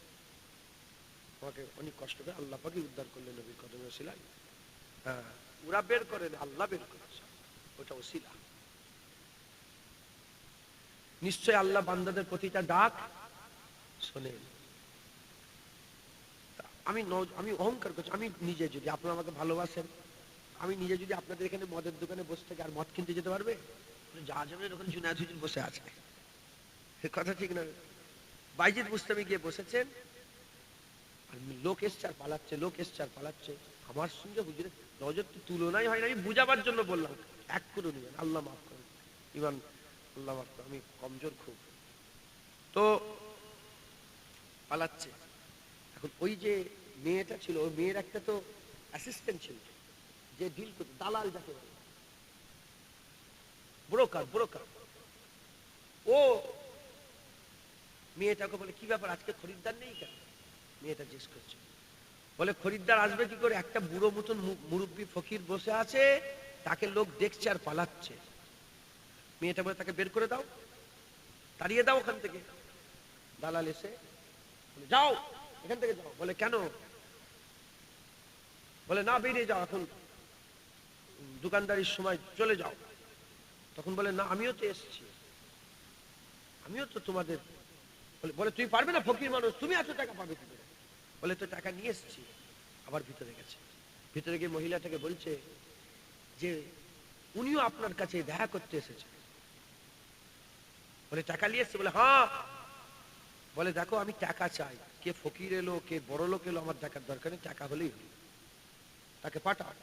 আমাকে অনেক কষ্ট করে আল্লাহ পাকই উদ্ধার করলেন নবীর কদমে ওসিলায়। হ্যাঁ, ওরা বের করেন, আল্লাহ বের করেছে, ওটা ওসিলা। নিশ্চয় আল্লাহ বান্দাদের প্রতিটা ডাক শোনেন। আমি অহংকার করছি, আমি নিজে, যদি আপনারা আমাকে ভালোবাসেন, আমি নিজে যদি আপনাদের এখানে মদের দোকানে বসে থেকে আর মদ কিনতে যেতে পারবে? যা যাবে, ওখানে জুনায়েদ হুজুর বসে আছে, কথা ঠিক না? বাইজিদ বুস্তামি গিয়ে বসেছেন, আর লোক এসছে আর পালাচ্ছে, লোক এসছে আর পালাচ্ছে। আমার সঙ্গে হুজুরের নজর তো তুলনাই হয় না, আমি বুঝাবার জন্য বললাম, এক করে নিবেন, আল্লাহ মাফ করেন, ইমান আল্লাহ মাফ করেন, আমি কমজোর খুব। তো পালাচ্ছে। এখন ওই যে মেয়েটা ছিল, ওই মেয়ের একটা তো অ্যাসিস্ট্যান্ট ছিল, যে ডিল করতো, দালাল যাকে বলে, ব্রোকার ব্রোকার। ও মেয়েটাকে বলে, কি ব্যাপার আজকে খরিদ্দার নেই কেন? মেয়েটা জিজ্ঞেস করছে, বলে খরিদ্দার আসবে কি করে, একটা বুড়ো মতন মুরব্বী ফকির বসে আছে, তাকে লোক দেখছে আর পালাচ্ছে। মেয়েটা বলে, তাকে বের করে দাও, তাড়িয়ে দাও ওখান থেকে। দালাল এসে বলে, যাও এখান থেকে যাও। বলে কেন? বলে না, বেরিয়ে যাও, এখন দোকানদারির সময় চলে যাও। তখন বলে, না আমিও তো এসছি, আমিও তো তোমাদের। বলে তুই পারবে না, ফকির মানুষ, তুমি এত টাকা পাবে কি করে? বলে তো টাকা নিয়ে এসছি। আবার ভিতরে গেছে, ভিতরে গিয়ে মহিলাটাকে বলছে যে উনিও আপনার কাছে দেখা করতে এসেছে। বলে টাকা নিয়ে এসছে? বলে হ্যাঁ। বলে দেখো আমি টাকা চাই, কে ফকির এলো কে বড় লোক এলো আমার দেখার দরকার নেই, টাকা হলেই হলো, তাকে পাঠাও।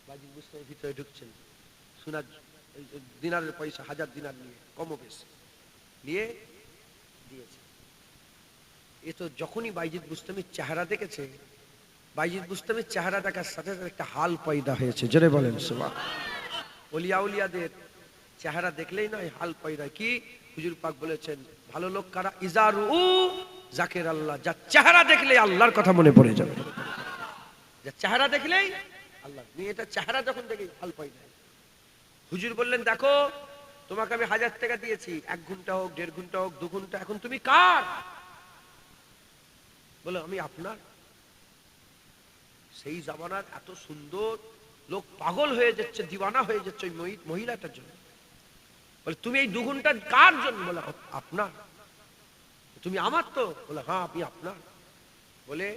বাজিদ বুস্তামি ভিতরে ঢুকছেন, সোনার দিনারের পয়সা 1000 দিনার নিয়ে, কমও বেশি নিয়ে দিয়েছে। এ তো যখনই বাইজিদ বুস্তামির চেহারা দেখেছে, বাইজিদ বুস্তামির চেহারা দেখার সাথে সাথে একটা হাল পয়দা হয়েছে, জোরে বলেন সুবহানাল্লাহ। ওলিয়া উলিয়াদের চেহারা দেখলেই নয়, হাল পয়দা। কি হুজুর পাক বলেছেন, ভালো লোক কারা? ইজারু জাকির আল্লাহ, যার চেহারা দেখলেই আল্লাহর কথা মনে পড়ে যাবে, যার চেহারা দেখলেই আল্লাহ। মেয়েটা চেহারা যখন দেখি হাল পয়দা। হুজুর বললেন, দেখো তোমাকে আমি 1000 টাকা দিয়েছি, 1 ঘন্টা হোক 1.5 ঘন্টা হোক 2 ঘন্টা, এখন তুমি কার? বলে আমি আপনার। সেই জামানার এত সুন্দর, লোক পাগল হয়ে যাচ্ছে, দিওয়ানা হয়ে যাচ্ছে ওই মহিলাটার জন্য। বলে তুমি এই 2 ঘন্টা কার জন্য? বলে আপনার। তুমি আমার তো? বলে হ্যাঁ আমি আপনার। বলে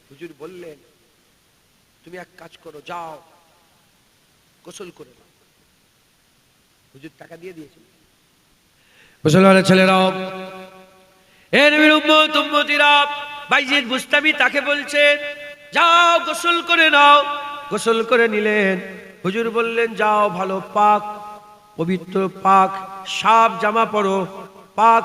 হুজুর বললেন, তুমি এক কাজ করো, যাও গোসল করে নাও। হুজুর টাকা দিয়ে দিয়েছিল। মুসলমানের ছেলেরাও, এ নবীর উম্মত উম্মতিরা, বাইজিদ বুস্তামি তাকে বলছে যাও গোসল করে নাও। গোসল করে নিলেন। হুজুর বললেন, যাও ভালো পাক পবিত্র পাক সাফ জামা পরো, পাক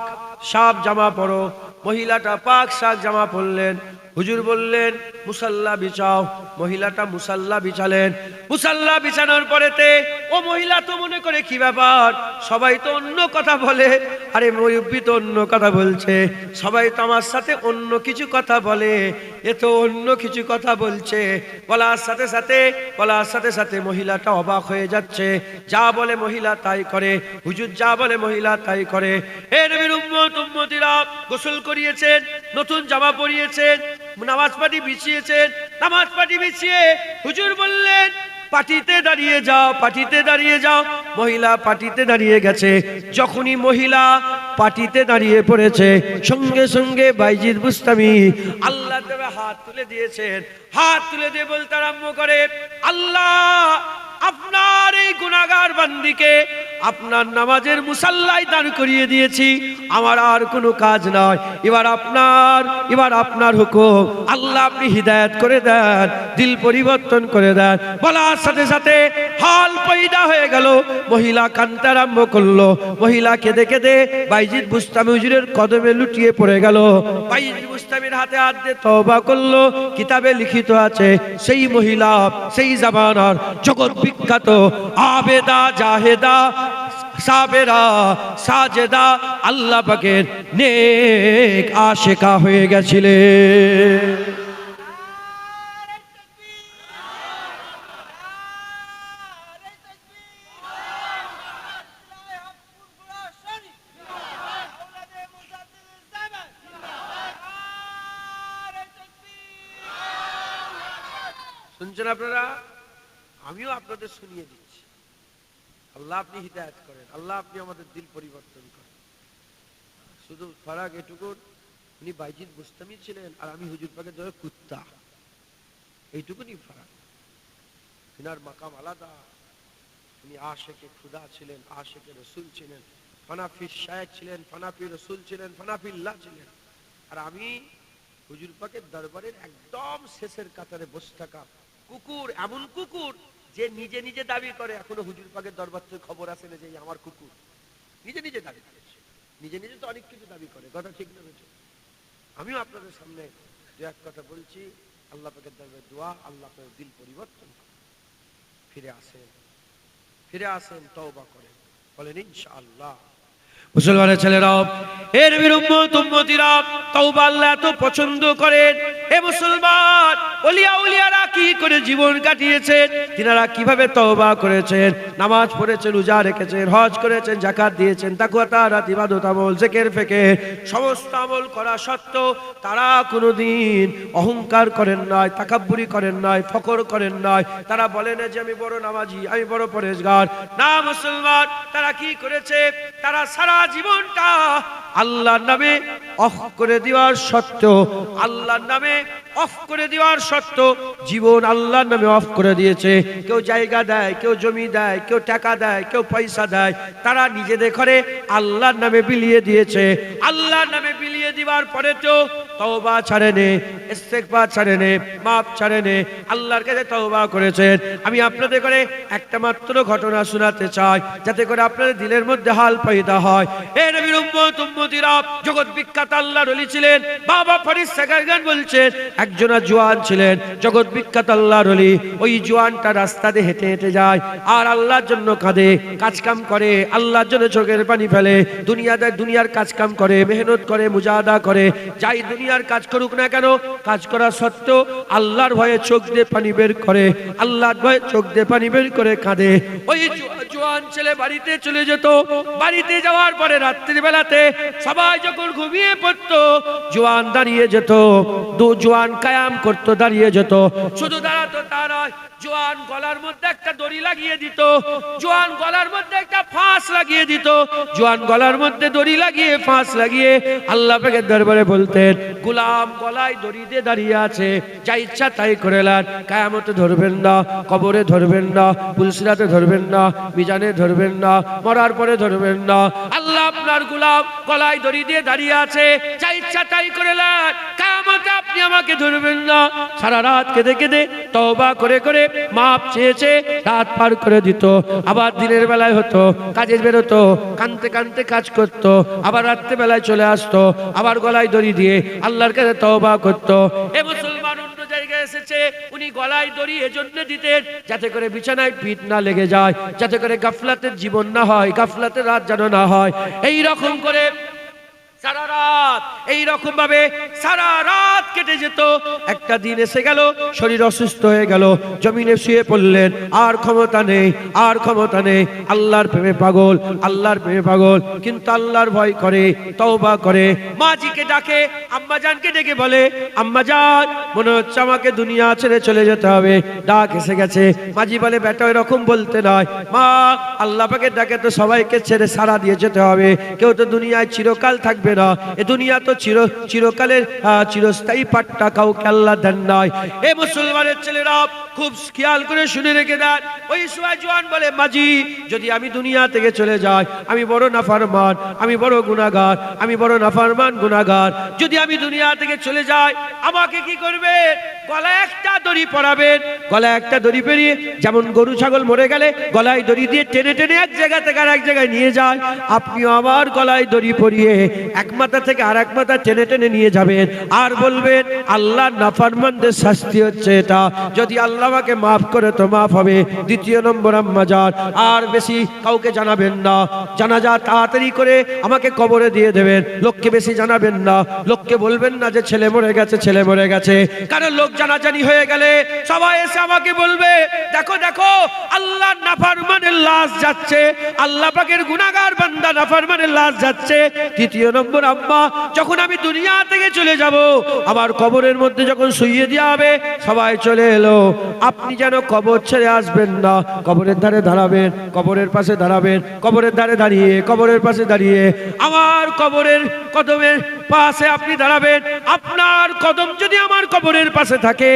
সাফ জামা পরো। মহিলাটা পাক সাফ জামা পরলেন। হুজুর বললেন মুসাল্লা বিছাও। মহিলাটা মুসাল্লা বিছালেন। মুসাল্লা বিছানোর পরেতে ও মহিলা তো মনে করে কি ব্যাপার, সবাই তো অন্য কথা বলে, আরে মুরব্বি তো অন্য কথা বলছে, সবাই তো আমার সাথে অন্য কিছু কথা বলে, এ তো অন্য কিছু কথা বলছে। বলার সাথে সাথে মহিলাটা অবাক হয়ে যাচ্ছে। যা বলে মহিলা তাই করে, হুজুর যা বলে মহিলা তাই করে। হে নবীর উম্মত উম্মতিরা, গোসল করিয়েছেন, নতুন জামা পরিয়েছেন, নামাজ পাটি বিছিয়েছেন। নামাজ পাটি বিছিয়ে হুজুর বললেন পাটিতে দাঁড়িয়ে যাও, পাটিতে দাঁড়িয়ে যাও। মহিলা পাটিতে দাঁড়িয়ে গেছে। যখনই মহিলা পাটিতে দাঁড়িয়ে পড়েছে, সঙ্গে সঙ্গে বাইজিদ বুস্তামি আল্লাহ দেবে হাত তুলে দিয়েছেন। হাত তুলে দিয়ে বলতে আরম্ভ করে, আল্লাহ আপনার এই গুনাহগার বান্দিকে আপনার নামাজের মুসাল্লায় দাঁড় করিয়ে দিয়েছি, আমার আর কোনো কাজ নয়। এবার আপনার হুকুম, আল্লাহ আপনি হিদায়াত করে দেন, দিল পরিবর্তন করে দেন। বলার সাথে সাথে হাল পয়দা হয়ে গেল। মহিলা কাঁদতে আরম্ভ করলো। মহিলা কেঁদে কেঁদে বাইজিদ বুস্তামি হুজুরের কদমে লুটিয়ে পড়ে গেল। বাইজিদ বুস্তামির হাতে হাত দিয়ে তওবা করলো। কিতাবে লিখিত আছে, সেই মহিলা সেই জামানার জগৎ বিখ্যাত আবেদা জাহেদা সাবেরা সাজেদা আল্লাহ পাকের নেক আশিকা হয়ে গেছিলেন। শুনছেন আপনারা? আমিও আপনাদের শুনিয়ে দিচ্ছি। আল্লাহ আপনি হিদায়াত করেন, আল্লাহ আপনি আমাদের দিল পরিবর্তন করেন। শুধু ফারাক এটুকু, উনি বাইজিদ বুস্তামি ছিলেন আর আমি হুজুর পাকের ধরে কুত্তা, এইটুকুনি ফারাক। তিনার মাকাম আলাদা। উনি আশেকে খুদা ছিলেন, আশেকে রসুল ছিলেন, ফানাফি শায়েখ ছিলেন, ফানাফি রসুল ছিলেন, ফানাফিল্লাহ ছিলেন। আর আমি হুজুর পাকের দরবারের একদম শেষের কাতারে বসে থাকা কুকুর, এমন কুকুর যে নিজে নিজে দাবি করে, এখনো হুজুর পাকের দরবার থেকে খবর আসে না যে আমার কুকুর, নিজে নিজে দাবি করেছে। নিজে নিজে তো অনেক কিছু দাবি করে, কথা ঠিক না বেঠিক? আমিও আপনাদের সামনে দু এক কথা বলছি, আল্লাহ পাকের দরবারে দোয়া, আল্লাহ আপনার দিল পরিবর্তন করে ফিরে আসেন, তওবা করেন, বলেন ইনশাআল্লাহ। মুসলমানের ছেলেরাও, এর উম্মত উম্মতিরা তওবা আল্লাহ এত পছন্দ করেন। হে মুসলমান, ওলিয়া উলিয়ারা কি করে জীবন কাটিয়েছেন, তিনারা কিভাবে তওবা করেছেন, নামাজ পড়েছেন, রোজা রেখেছেন, হজ করেছেন, যাকাত দিয়েছেন, তাকওয়া তাআত, ইবাদত আমল, জিকির ফিকির, সমস্ত আমল করা সত্ত্বেও তারা কোনোদিন অহংকার করেন নাই, তাকাব্বুরি করেন নাই, ফখর করেন নাই। তারা বলেন যে আমি বড় নামাজি, আমি বড় পরেশগার। না মুসলমান, তারা কি করেছে? তারা সারা জীবনটা আল্লাহর নামে অফ করে দেওয়ার সত্ত্বেও, আল্লাহর নামে অফ করে দেওয়ার সত্ত্বেও জীবন আল্লাহর নামে অফ করে দিয়েছে। কেউ জায়গা দেয়, কেউ জমি দেয়, কেউ টাকা দেয়, কেউ পয়সা দেয়, তারা নিজেদের ঘরে আল্লাহর নামে বিলিয়ে দিয়েছে। আল্লাহর নামে বিলিয়ে দেওয়ার পরে তো তওবা ছাড়েনে, ইস্তেগফার ছাড়েনে, মাপ ছাড়েনে, আল্লাহর কাছে তওবা করেছেন। আমি আপনাদের করে একটা মাত্র ঘটনা শোনাতে চাই, যাতে করে আপনাদের দিলের মধ্যে হাল পয়দা হয়। এ নবীর উম্মত উম্মতিরা, জগৎ বিখ্যাত আল্লাহর ওলি ছিলেন বাবা ফরিদ সাগারগান বলছেন, একজনা জওয়ান ছিলেন, জগৎ বিখ্যাত আল্লাহর ওলি। ওই জওয়ানটা রাস্তা দিয়ে হেঁটে হেঁটে যায় আর আল্লাহর জন্য কাঁদে, কাজকাম করে, আল্লাহর জন্য চোখের পানি ফেলে, দুনিয়ার কাজকাম করে, মেহনত করে, মুজাহাদা করে, যাই দুনিয়ার কাজ করুক না কেন, কাজ করা সত্ত্বেও আল্লাহর ভয়ে চোখ দিয়ে পানি বের করে, আল্লাহর ভয়ে চোখ দিয়ে পানি বের করে কাঁদে। ওই জওয়ান ছেলে বাড়িতে চলে যেত। বাড়িতে যাওয়ার পরে রাত্রি বেলাতে সবাই যখন ঘুমিয়ে পড়তো, জওয়ান দাঁড়িয়ে যেত, জওয়ান কায়াম করতো, দাঁড়িয়ে যেত। শুধু দাঁড়াতো তা নয়, জওয়ান গলার মধ্যে একটা দড়ি লাগিয়ে দিত, জওয়ান গলার মধ্যে একটা ফাঁস লাগিয়ে দিত, জওয়ান গলার মধ্যে দড়ি লাগিয়ে ফাঁস লাগিয়ে আল্লাহ পাকের দরবারে বলতেন, গোলাম গলায় দড়ি দিয়ে দাঁড়িয়ে আছে, যা ইচ্ছা তাই করে নেন, কিয়ামতে ধরবেন না, কবরে ধরবেন না, পুলসিরাতে ধরবেন না, মিজানে ধরবেন না, মরার পরে ধরবেন না। আল্লাহ আপনার গোলাম গলায় দড়ি দিয়ে দাঁড়িয়ে আছে, যা ইচ্ছা তাই করে নেন, কিয়ামতে আপনি আমাকে ধরবেন না। সারা রাত কেঁদে কেঁদে তওবা করে করে মাপ চেয়েছে, রাত পার করে দিত। আবার দিনের বেলায় হতো, কাজে বেরোতো, কানতে কানতে কাজ করতো, আবার রাত্রে বেলায় চলে আসতো, আবার গলায় দড়ি দিয়ে আল্লাহর কাছে তওবা করতো। এ মুসলমান, অন্য জায়গায় এসেছে, উনি গলায় দড়ি এজন্য দিতেন যাতে করে বিছানায় পিঠ না লেগে যায়, যাতে করে গাফলাতের জীবন না হয়, গাফলাতের রাত যেন না হয়। এই রকম করে সারা রাত, এই রকম ভাবে সারা রাত কেটে যেত। একটা দিন এসে গেল, শরীর অসুস্থ হয়ে গেল, জমিনে শুয়ে পড়লেন, আর ক্ষমতা নেই, আর ক্ষমতা নেই, আল্লাহর প্রেমে পাগল, আল্লাহর প্রেমে পাগল, কিন্তু আল্লাহর ভয় করে, তওবা করে। মাজিকে ডাকে, আম্মাজানকে ডেকে বলে, আম্মাজান মনে হচ্ছে আমাকে দুনিয়া ছেড়ে চলে যেতে হবে, ডাক এসে গেছে। মাজি বলে, বেটা এরকম বলতে নয় মা, আল্লাহ পাকের ডাকে তো সবাইকে ছেড়ে সারা দিয়ে যেতে হবে, কেউ তো দুনিয়ায় চিরকাল থাকবে না, এ দুনিয়া তো চিরকালের চিরস্থায়ী পাট্টা কাউকে আল্লাহ দেন নাই। এ মুসলমানের ছেলেরা খুব খেয়াল করে শুনে রেখে দেন। ওই সময় জওয়ান বলে, মাঝি যদি আমি দুনিয়া থেকে চলে যাই, আমি বড় নাফরমান, আমি বড় গুনাহগার, আমি বড় নাফরমান গুনাহগার, যদি আমি দুনিয়া থেকে চলে যাই আমাকে কি করবে? গলায় একটা দড়ি পরাবেন, গলায় একটা দড়ি পেরিয়ে, যেমন গরু ছাগল মরে গেলে গলায় দড়ি দিয়ে টেনে টেনে এক জায়গা থেকে আর এক জায়গায় নিয়ে যায়, আপনিও আমার গলায় দড়ি পরিয়ে এক মাথা থেকে আর এক মাথা টেনে টেনে নিয়ে যাবেন, আর বলবেন আল্লাহর নাফরমানদের শাস্তি হচ্ছে এটা, যদি আল্লাহ আমাকে মাফ করে তো মাফ হবে। দ্বিতীয় নম্বর, আম্মাজান আর বেশি কাউকে জানাবেন না, জানাজা তাড়াতাড়ি করে আমাকে কবরে দিয়ে দেবেন, লোককে বেশি জানাবেন না, লোককে বলবেন না যে ছেলে মরে গেছে, ছেলে মরে গেছে, কারণ লোক জানাজানি হয়ে গেলে সবাই এসে আমাকে বলবে, দেখো দেখো আল্লাহর নাফরমানের লাশ যাচ্ছে, আল্লাহ পাকের গুনাহগার বান্দা নাফরমানের লাশ যাচ্ছে। তৃতীয় নম্বর, আম্মা যখন আমি দুনিয়া থেকে চলে যাব, আমার কবরের মধ্যে যখন শুইয়ে দেওয়া হবে, সবাই চলে এলো, আপনি যেন কবর ছেড়ে আসবেন না, কবরের ধারে দাঁড়াবেন, কবরের পাশে দাঁড়াবেন, কবরের ধারে দাঁড়িয়ে, কবরের পাশে দাঁড়িয়ে আমার কবরের কদমের পাশে আপনি দাঁড়াবেন। আপনার কদম যদি আমার কবরের পাশে থাকে থাকে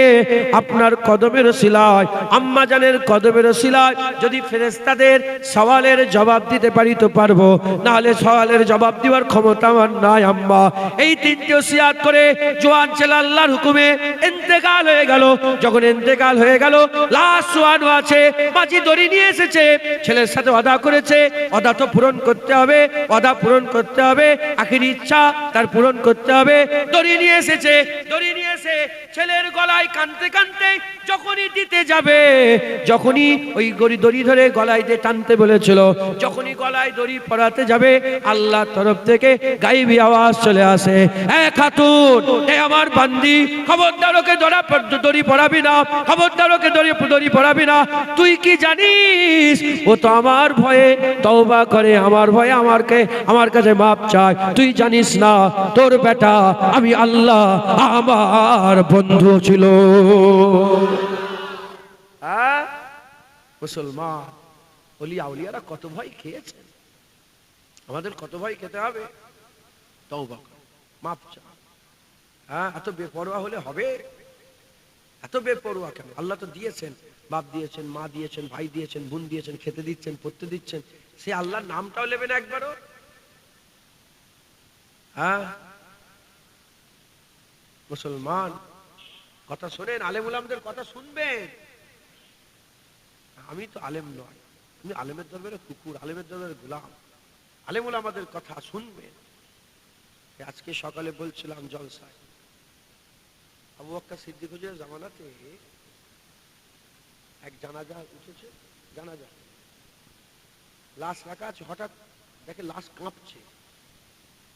আপনার কদমের ওসিলায়, আম্মা জানের কদমের ওসিলায় যদি ফেরেশতাদের সওয়ালের জবাব দিতে পারি তো পারবো, না হলে সওয়ালের জবাব দেওয়ার ক্ষমতা আমার নাই আম্মা। এই তিনটি ওসিয়াত করে জোয়ান ছেলে আল্লাহর হুকুমে ইন্তেকাল হয়ে গেল। যখন ইন্তেকাল হয়ে গেল, লাশ শোয়ানো আছে, মাঝি দড়ি নিয়ে এসেছে, ছেলের সাথে ওয়াদা করেছে, ওয়াদা তো পূরণ করতে হবে, ওয়াদা পূরণ করতে হবে, আখিরি ইচ্ছা তার পূরণ করতে হবে। দড়ি নিয়ে এসেছে, দড়ি নিয়ে এসে ছেলের গলায় কানতে কানতে যখনই দিতে যাবে, যখনই ওই দড়ি ধরে গলায় দিয়ে টানতে বলেছিল, যখনই গলায় দড়ি পরাতে যাবে, আল্লাহর তরফ থেকে গায়েবী আওয়াজ চলে আসে, এ খাতুন, এ আমার বান্দি, খবরদার ওকে দড়ি পরাবি না, খবরদার ওকে দড়ি পরাবি না। তুই কি জানিস ও তো আমার ভয়ে তওবা করে, আমার ভয়ে আমার কাছে মাপ চায়। তুই জানিস না তোর বেটা আমি আল্লাহ আমার বন্ধু ছিল। মুসলমান ওলিয়ারা কত ভয় খেয়েছেন, আমাদের কত ভয় খেতে হবে। তওবা কর, মাপ চা। এত বেপরোয়া হলে হবে? এত বেপরোয়া কেন? আল্লাহ তো দিয়েছেন, বাপ দিয়েছেন, মা দিয়েছেন, ভাই দিয়েছেন, বোন দিয়েছেন, খেতে দিচ্ছেন, পড়তে দিচ্ছেন, সে আল্লাহর নামটাও নেবে না একবারও? মুসলমান কথা শোনেন, আলেম উলামাদের কথা শুনবেন। আমি তো আলেম নয়, আমি আলেমের দরবারে কুকুর, আলেমের দরবারে গোলাম। আলেম উলামাদের কথা শুনবেন। আজকে সকালে বলছিলাম জলসায়, আবু বকর সিদ্দিক হুজুরের জামানাতে এক জানাজা উঠেছে, জানাজা লাশ রাখা আছে, হঠাৎ দেখে লাশ কাঁপছে।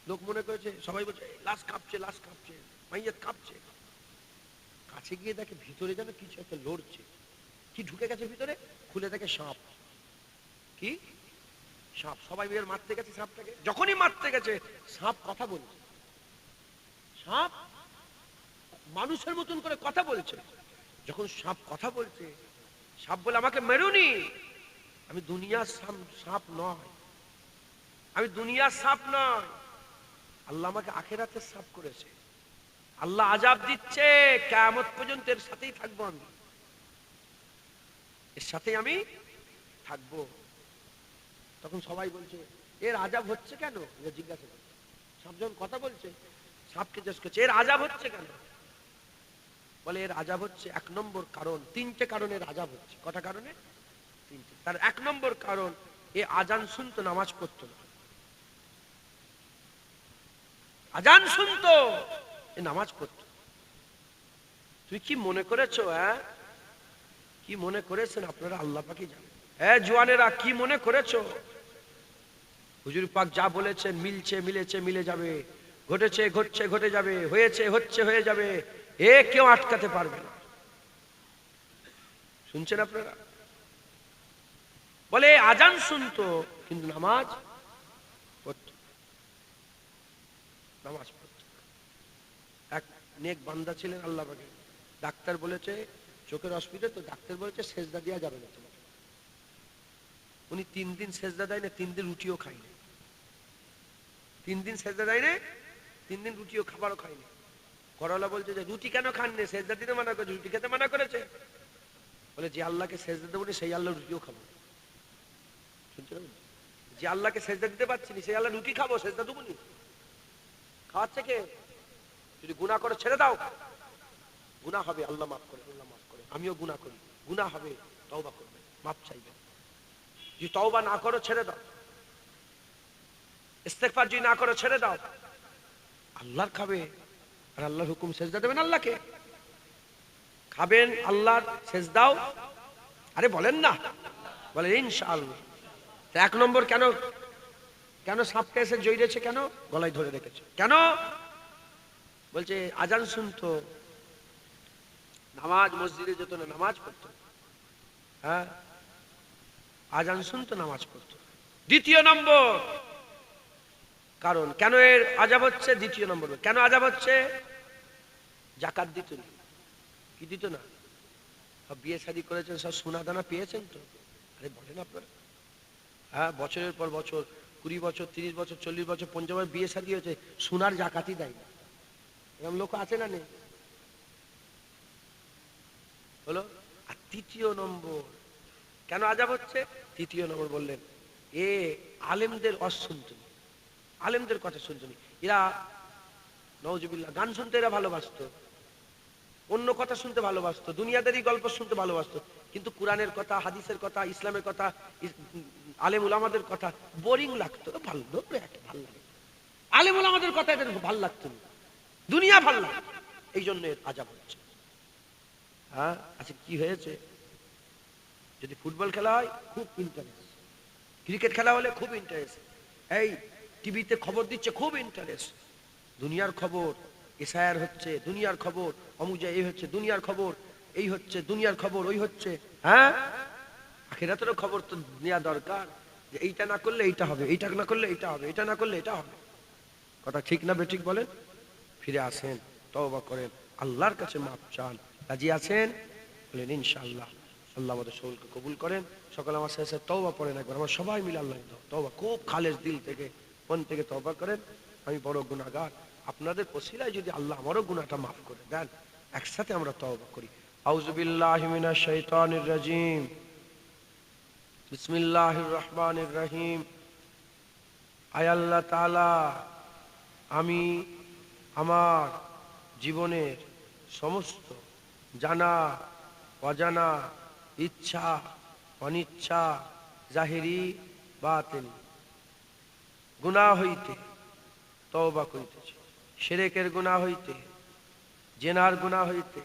লোক মনে করেছে, সবাই বলছে লাশ কাঁপছে, লাশ কাঁপছে, মাইয়াত কাঁপছে। কাছে গিয়ে দেখে ভিতরে যেন কিছু একটা লড়ছে। কি ঢুকে গেছে ভিতরে? খুলে দেখে সাপ। কি সাপ? সবাই বের মারতে গেছে সাপটাকে। যখনই মারতে গেছে, সাপ কথা বলছে। সাপ মানুষের মতন করে কথা বলছে। যখন সাপ কথা বলছে, সাপ বলে আমাকে মেরুনি, আমি দুনিয়ার সাপ নয়, আমি দুনিয়ার সাপ নয়, আল্লাহ আমাকে আখিরাতের সাপ করেছে। আল্লাহ আযাব দিচ্ছে, কিয়ামত পর্যন্ত এর সাথেই থাকবো, আমি এর সাথেই আমি থাকবো। তখন সবাই বলছে এর আযাব হচ্ছে কেন? জিজ্ঞাসা করছে। সাপ যখন কথা বলছে, সাপকে জিজ্ঞেস করছে এর আযাব হচ্ছে কেন? বলে এর আযাব হচ্ছে, এক নম্বর কারণ, তিনটে কারণের আযাব হচ্ছে। কটা কারণে? তিনটে। তার এক নম্বর কারণ, এ আজান শুনতো, নামাজ পড়তো না। আজান শুনতো, এ নামাজ পড়তো। তুই কি মনে করেছো? কি মনে করেছেন আপনারা? আল্লাহ পাকই জানেন। জওয়ানেরা কি মনে করেছো? হুজুর পাক যা বলেছেন মিলছে, মিলেছে, মিলে যাবে, ঘটেছে, ঘটছে, ঘটে যাবে, হয়েছে, হচ্ছে, হয়ে যাবে, এ কেউ আটকাতে পারবে না। শুনছেন আপনারা? বলে আজান শুনতো কিন্তু নামাজ পড়তো, নামাজ পড়তো। এক নেক বান্দা ছিলেন আল্লাহ পাকে, ডাক্তার বলেছে চোখের অসুবিধা, তো ডাক্তার বলেছে সেজদা দেওয়া যাবে না তোমাকে। উনি 3 দিন সেজদা দেয় না, 3 দিন রুটিও খায়নি। 3 দিন সেজদা দেয় না, 3 দিন রুটিও খাবারও খায়নি। করলা বলছে যে রুটি কেন খাননি? সেজদা দিতে মানা করেছে, রুটি খেতে মানা করেছে। বলে যে আল্লাহকে সেজদা দেবো না, সেই আল্লাহ রুটিও খাবো। শুনছেন? যে আল্লাহকে সেজদা দিতে পারছি না, সেই আল্লাহ রুটি খাবো, সেজদা দেবো নি। খাওয়াচ্ছে কে? যদি গুনাহ করো ছেড়ে দাও, গুনাহ হবে, আল্লাহ মাফ করে, আল্লাহ মাফ করে। আমিও গুনাহ করি, গুনাহ হবে, তওবা করবে, মাফ চাইবে। যদি তওবা না করো ছেড়ে দাও, ইস্তেগফার যদি না করো ছেড়ে দাও, আল্লাহর খাবে। আর আল্লাহর হুকুম, সেজদা দেবেন আল্লাহকে, খাবেন আল্লাহর সেজদাও। আরে বলেন না, বলে ইনশাআল্লাহ। এক নম্বর, কেন কেন সাপটা এসে জড়িয়েছে? কেন গলায় ধরে রেখেছে? কেন? বলছে আজান শুনতো, নামাজ মসজিদে যেত না, নামাজ পড়তো। আজান শুনতো, নামাজ পড়তো। দ্বিতীয় নম্বর কারণ কেন এর আযাব হচ্ছে, দ্বিতীয় নম্বর কেন আযাব হচ্ছে, যাকাত দিত না। কি দিত না? বিয়ে শাদী করেছেন, সব সোনা দানা পেয়েছেন তো? আরে বলেন আপনারা, বছরের পর বছর, 20 বছর, 30 বছর, 40 বছর, 50 বছর বিয়ে শাদী হয়েছে, সোনার যাকাতই দেয় না। এরকম লোক আছে না নেই? হলো। আর তৃতীয় নম্বর কেন আজাব হচ্ছে, তৃতীয় নম্বর বললেন এ আলেমদের শুনতো, আলেমদের কথা শুনতো। এরা নওজুবিল্লাহ গান শুনতে এরা ভালোবাসতো, অন্য কথা শুনতে ভালোবাসতো, দুনিয়াদেরই গল্প শুনতে ভালোবাসতো, কিন্তু কোরআনের কথা, হাদিসের কথা, ইসলামের কথা, আলেম উলামাদের কথা বোরিং লাগতো, ভালো লাগে। আলেম উলামাদের কথা এদের ভালো লাগতো না, দুনিয়া ভালো লাগতো, এই জন্য এর আযাব হচ্ছে। হ্যাঁ, আচ্ছা কি হয়েছে? যদি ফুটবল খেলা হয় খুব ইন্টারেস্ট, ক্রিকেট খেলা হলে খুব ইন্টারেস্ট, এই টিভিতে খবর দিচ্ছে খুব ইন্টারেস্ট, দুনিয়ার খবর, এসআইআর হচ্ছে দুনিয়ার খবর, অমুজা এই হচ্ছে দুনিয়ার খবর, এই হচ্ছে দুনিয়ার খবর, ওই হচ্ছে। হ্যাঁ, আখিরাতেরও খবর তো নেওয়া দরকার, যে এইটা না করলে এইটা হবে, এইটা না করলে এইটা হবে, এটা না করলে এটা হবে। কথা ঠিক না বেঠিক বলেন? ফিরে আসেন, তওবা করেন, আল্লাহর কাছে মাপ চান। রাজি আছেন? বলেন ইনশাআল্লাহ। আল্লাহ আমাদের সকলকে কবুল করেন। সকলে আমার সাথে তওবা পড়েন একবার, আমরা সবাই মিলে আল্লাহ তওবা, খুব খালেস দিল থেকে, মন থেকে তওবা করেন। আমি বড় গুনাহগার, আপনাদের ওসিলায় যদি আল্লাহ আমারও গুনাহটা মাফ করে দেন, একসাথে আমরা তওবা করি। আউযু বিল্লাহি মিনাশ শাইতানির রাজিম, বিসমিল্লাহির রহমানির রহিম। আয় আল্লাহ তাআলা, আমি আমার জীবনের সমস্ত জানা অজানা, ইচ্ছা অনিচ্ছা, জাহিরি বাতিনি গুনাহ হইতে তওবা করিতেছি। শিরকের গুনাহ হইতে, জেনার গুনাহ হইতে,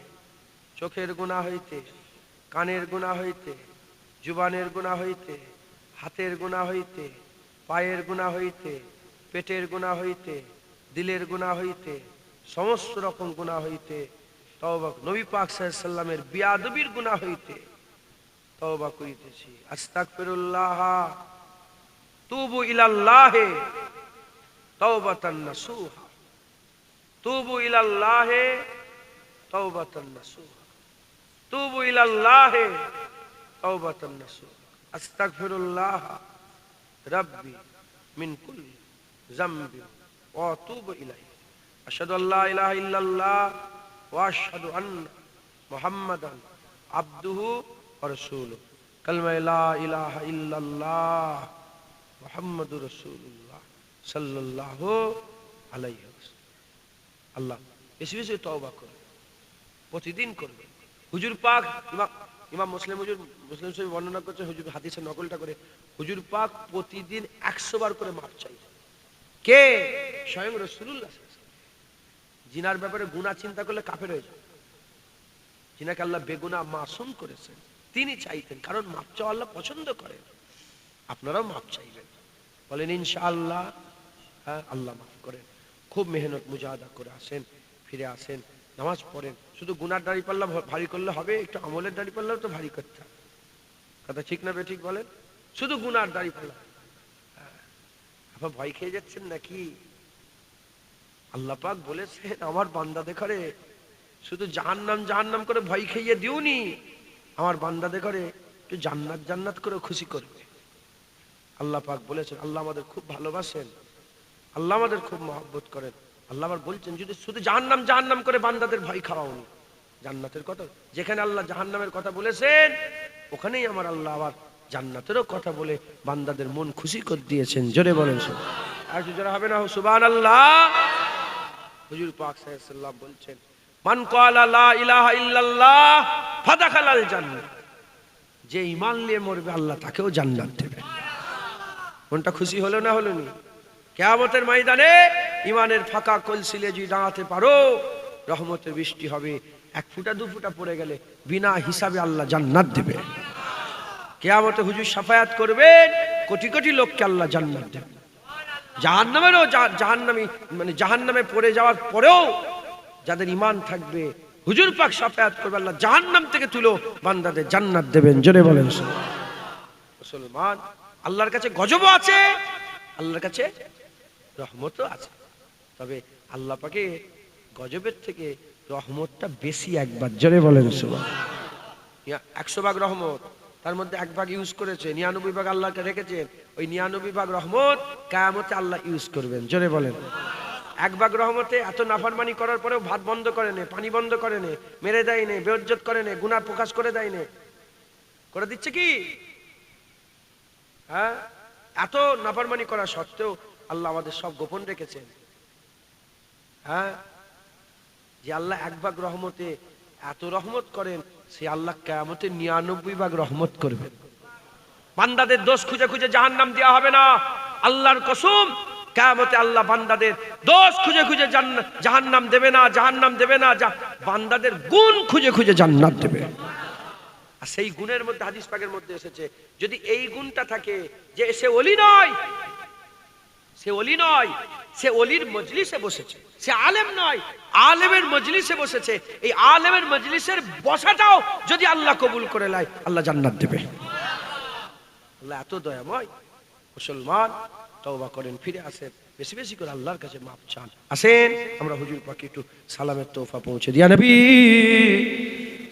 চোখের গুনাহ হইতে, কানের গুনাহ হইতে, জুবানের গুনাহ হইতে, হাতের গুনাহ হইতে, পায়ের গুনাহ হইতে, পেটের গুনাহ হইতে, দিলের গুনাহ হইতে, সমস্ত রকম গুনাহ হইতে তওবা, নবী পাক সাল্লাল্লাহু আলাইহি সাল্লামের বিয়াদবির গুনাহ হইতে তওবা করিতেছি। আস্তাগফিরুল্লাহ, তুবু ইলাল্লাহ তাওবাতান নাসুহা, তুবু ইলাল্লাহ তাওবাতান নাসুহা, তুবু ইলাল্লাহ তাওবাতান নাসুহা। আস্তাগফিরুল্লাহ রাব্বি মিন কুল্লি যামবিন ওয়া আতুবু ইলাইহি, আশহাদু আল্লা ইলাহা ইল্লাল্লাহ ওয়া আশহাদু আন্না মুহাম্মাদান আবদুহু ওয়া রাসূলুহু। কালমা লা ইলাহা ইল্লাল্লাহ মুহাম্মাদুর রাসূলুল্লাহ সাল্লাল্লাহু আলাইহি ওয়াসাল্লাম। আল্লাহ বেশি বেশি তওবা করুন, প্রতিদিন করবেন। হুজুর পাক ইমাম মুসলিম শরীফ বর্ণনা করছে, হুজুর হাদিসের নকলটা করে, হুজুর পাক প্রতিদিন 100 বার করে মাপ চাই। কে? স্বয়ং রাসূলুল্লাহ। জিনার ব্যাপারে গুনাহ চিন্তা করলে কাফের হয়ে যায়। জিনাকে আল্লাহ বেগুনাহ মাসুম করেছেন, তিনি চাইতেন, কারণ মাপ চাওয়া আল্লাহ পছন্দ করেন। আপনারাও মাপ চাইবেন, বলেন ইনশাআল্লাহ। হ্যাঁ, আল্লাহ মাফ করেন। খুব মেহনত মুজাহাদা করে আসেন, ফিরে আসেন, নামাজ পড়েন। শুধু গুনার দাড়ি পাল্লা ভারী করলে হবে? একটু আমলের দাড়ি পাল্লাও তো ভারী করতে হবে। কথা ঠিক না বেঠিক বলেন? শুধু গুনার দাড়ি পাল্লা, আপনার ভয় খেয়ে যাচ্ছেন নাকি? আল্লাহ পাক বলেছেন আমার বান্দা দেখরে শুধু জাহান্নাম জাহান্নাম করে ভয় খাইয়ে দিওনি, আমার বান্দা দেখরে একটু জান্নাত জান্নাত করে খুশি করবে। আল্লাহ পাক বলেছেন, আল্লাহ আমাদের খুব ভালোবাসেন, আল্লাহ আমাদের খুব মহব্বত করেন। আল্লাহ আবার বলছেন, যদি শুধু জাহান্নাম জাহান্নাম করে বান্দাদের ভয় খাওয়াওনি, জান্নাতের কথা, যেখানে আল্লাহ জাহান্নামের কথা বলেছেন ওখানেই আমার আল্লাহ আবার জান্নাতেরও কথা বলে বান্দাদের মন খুশি করে দিয়েছেন। জোরে বলেন আর জোরে হবে না সুবহানাল্লাহ। হুজুর পাক সাল্লাল্লাহু আলাইহি ওয়াসাল্লাম বলছেন, মান ক্বালা লা ইলাহা ইল্লাল্লাহ ফাদাখালাল জান্নাহ, যে ঈমান নিয়ে মরবে আল্লাহ তাকেও জান্নাত দেবে। মনটা খুশি হলো না হলো না? কিয়ামতের ময়দানে ঈমানের ফাঁকা কলসিলে যদি দাঁড়াতে পারো, রহমতের বৃষ্টি হবে। 1 ফুটা 2 ফুটা পড়ে গেলে বিনা হিসাবে আল্লাহ জান্নাত দেবে। কিয়ামতে হুজুর শাফায়াত করবেন, কোটি কোটি লোককে আল্লাহ জান্নাত দেবে। জাহান্নামেরও জাহান্নামী মানে জাহান্নামে পড়ে যাওয়ার পরেও যাদের ঈমান থাকবে হুজুর পাক শাফায়াত করবে, আল্লাহ জাহান্নাম থেকে তুলো বান্দাদের জান্নাত দেবেন। জোরে বলেন মুসলমান। আল্লাহর কাছে গজবও আছে, আল্লাহর কাছে রহমতও আছে, তবে আল্লাহ পাকে গজবের থেকে রহমতটা বেশি একবার। জোরে বলেন সুবহানাল্লাহ। 100 ভাগ রহমত, তার মধ্যে 1 ভাগ ইউজ করেছে, 99 ভাগ আল্লাহকে রেখেছেন। ওই 99 ভাগ রহমত কিয়ামতে আল্লাহ ইউজ করবেন। জোরে বলেন। এক ভাগ রহমতে এত নাফরমানি করার পরেও ভাত বন্ধ করে নে, পানি বন্ধ করে নে, মেরে দেয় নে, বেইজ্জত করে নে, গুনাহ প্রকাশ করে দেয় নে, করে দিচ্ছে কি? হ্যাঁ, এত নাফরমানি করা সত্ত্বেও আল্লাহ আমাদের সব গোপন রেখেছেন। হ্যাঁ, যে আল্লাহ এক ভাগ রহমতে এত রহমত করেন, সে আল্লাহ কিয়ামতে 99 ভাগ রহমত করবেন। বান্দাদের দোষ খুঁজে খুঁজে জাহান্নাম দেওয়া হবে না, আল্লাহর কসম। কিয়ামতে আল্লাহ বান্দাদের দোষ খুঁজে খুঁজে জাহান্নাম দেবে না, জাহান্নাম দেবে না, বান্দাদের গুণ খুঁজে খুঁজে জান্নাত দেবে। আর সেই গুণের মধ্যে হাদিস পাকের মধ্যে এসেছে, যদি এই গুণটা থাকে যে সে ওলি নয়, সে ওলি নয়, সে ওলির মজলিসে বসেছে, সে আলেম নয়, আলেমের মজলিসে বসেছে, এই আলেমের মজলিসের বসাটাও যদি আল্লাহ কবুল করে নেয়, আল্লাহ জান্নাত দেবে। আল্লাহ এত দয়াময়। মুসলমান তওবা করেন, ফিরে আসেন, বেশি বেশি করে আল্লাহর কাছে মাপ চান। আসেন আমরা হুজুর পাকে একটু সালামের তোহফা পৌঁছে দিয়া নবী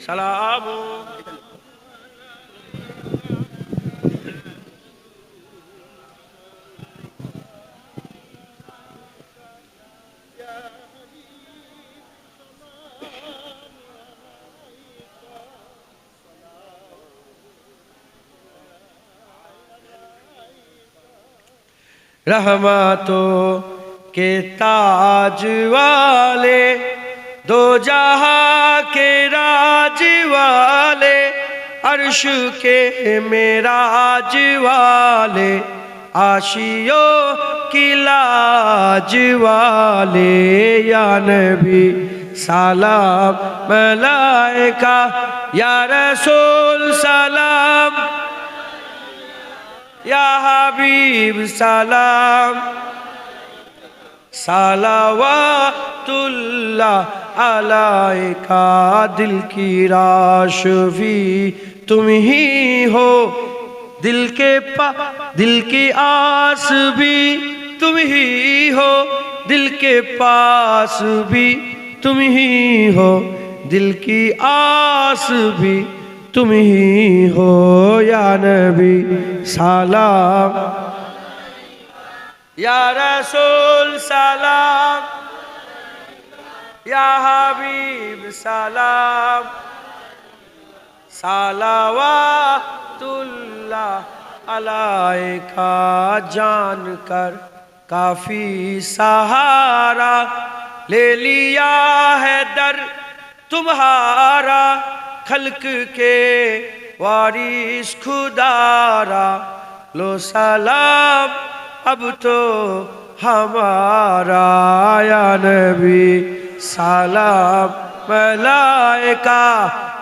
সালাম। रहमतों के ताज वाले, दो जहां के राज वाले, अर्श के मेराज वाले, आशियों की लाज वाले, या नबी सलाम मलाइका, या रसूल सलाम, या हबीब सलाम, सलावतुल्लाह अलैका। दिल की राशफी तुम ही हो, दिल की आस भी तुम ही हो, दिल के पास भी तुम ही हो, दिल की आस भी तुम ही हो, या नबी सलाम, या रसूल सलाम, या हबीब सलाम, सलावतुल्लाह अलैका। जान कर काफी सहारा ले लिया है दर तुम्हारा, खल्क के वारिस खुदारा, लो सलाम अब तो हमारा, या नबी सलाम मलाइका,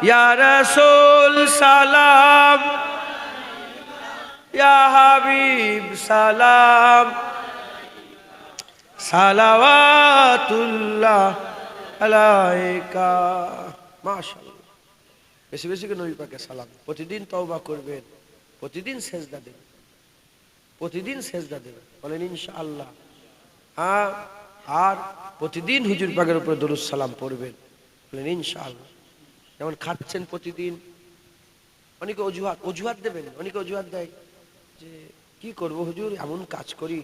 या रसूल सलाम, या हबीब सलाम, सलावतुल्लाह अलैका। माशाআল্লাহ, বেশি বেশি করে নবী পাকে সালাম। প্রতিদিন তওবা করবেন, প্রতিদিন সেজদা দেবেন, প্রতিদিন সেজদা দেবেন, বলেন ইনশাআল্লাহ। হ্যাঁ, আর প্রতিদিন হুজুর পাকের উপরে দরুদ সালাম পড়বেন, বলেন ইনশাআল্লাহ। যেমন খাচ্ছেন প্রতিদিন, অনেকে অজুহাত দেবেন, অনেকে অজুহাত দেয় যে কি করব হুজুর, এমন কাজ করি,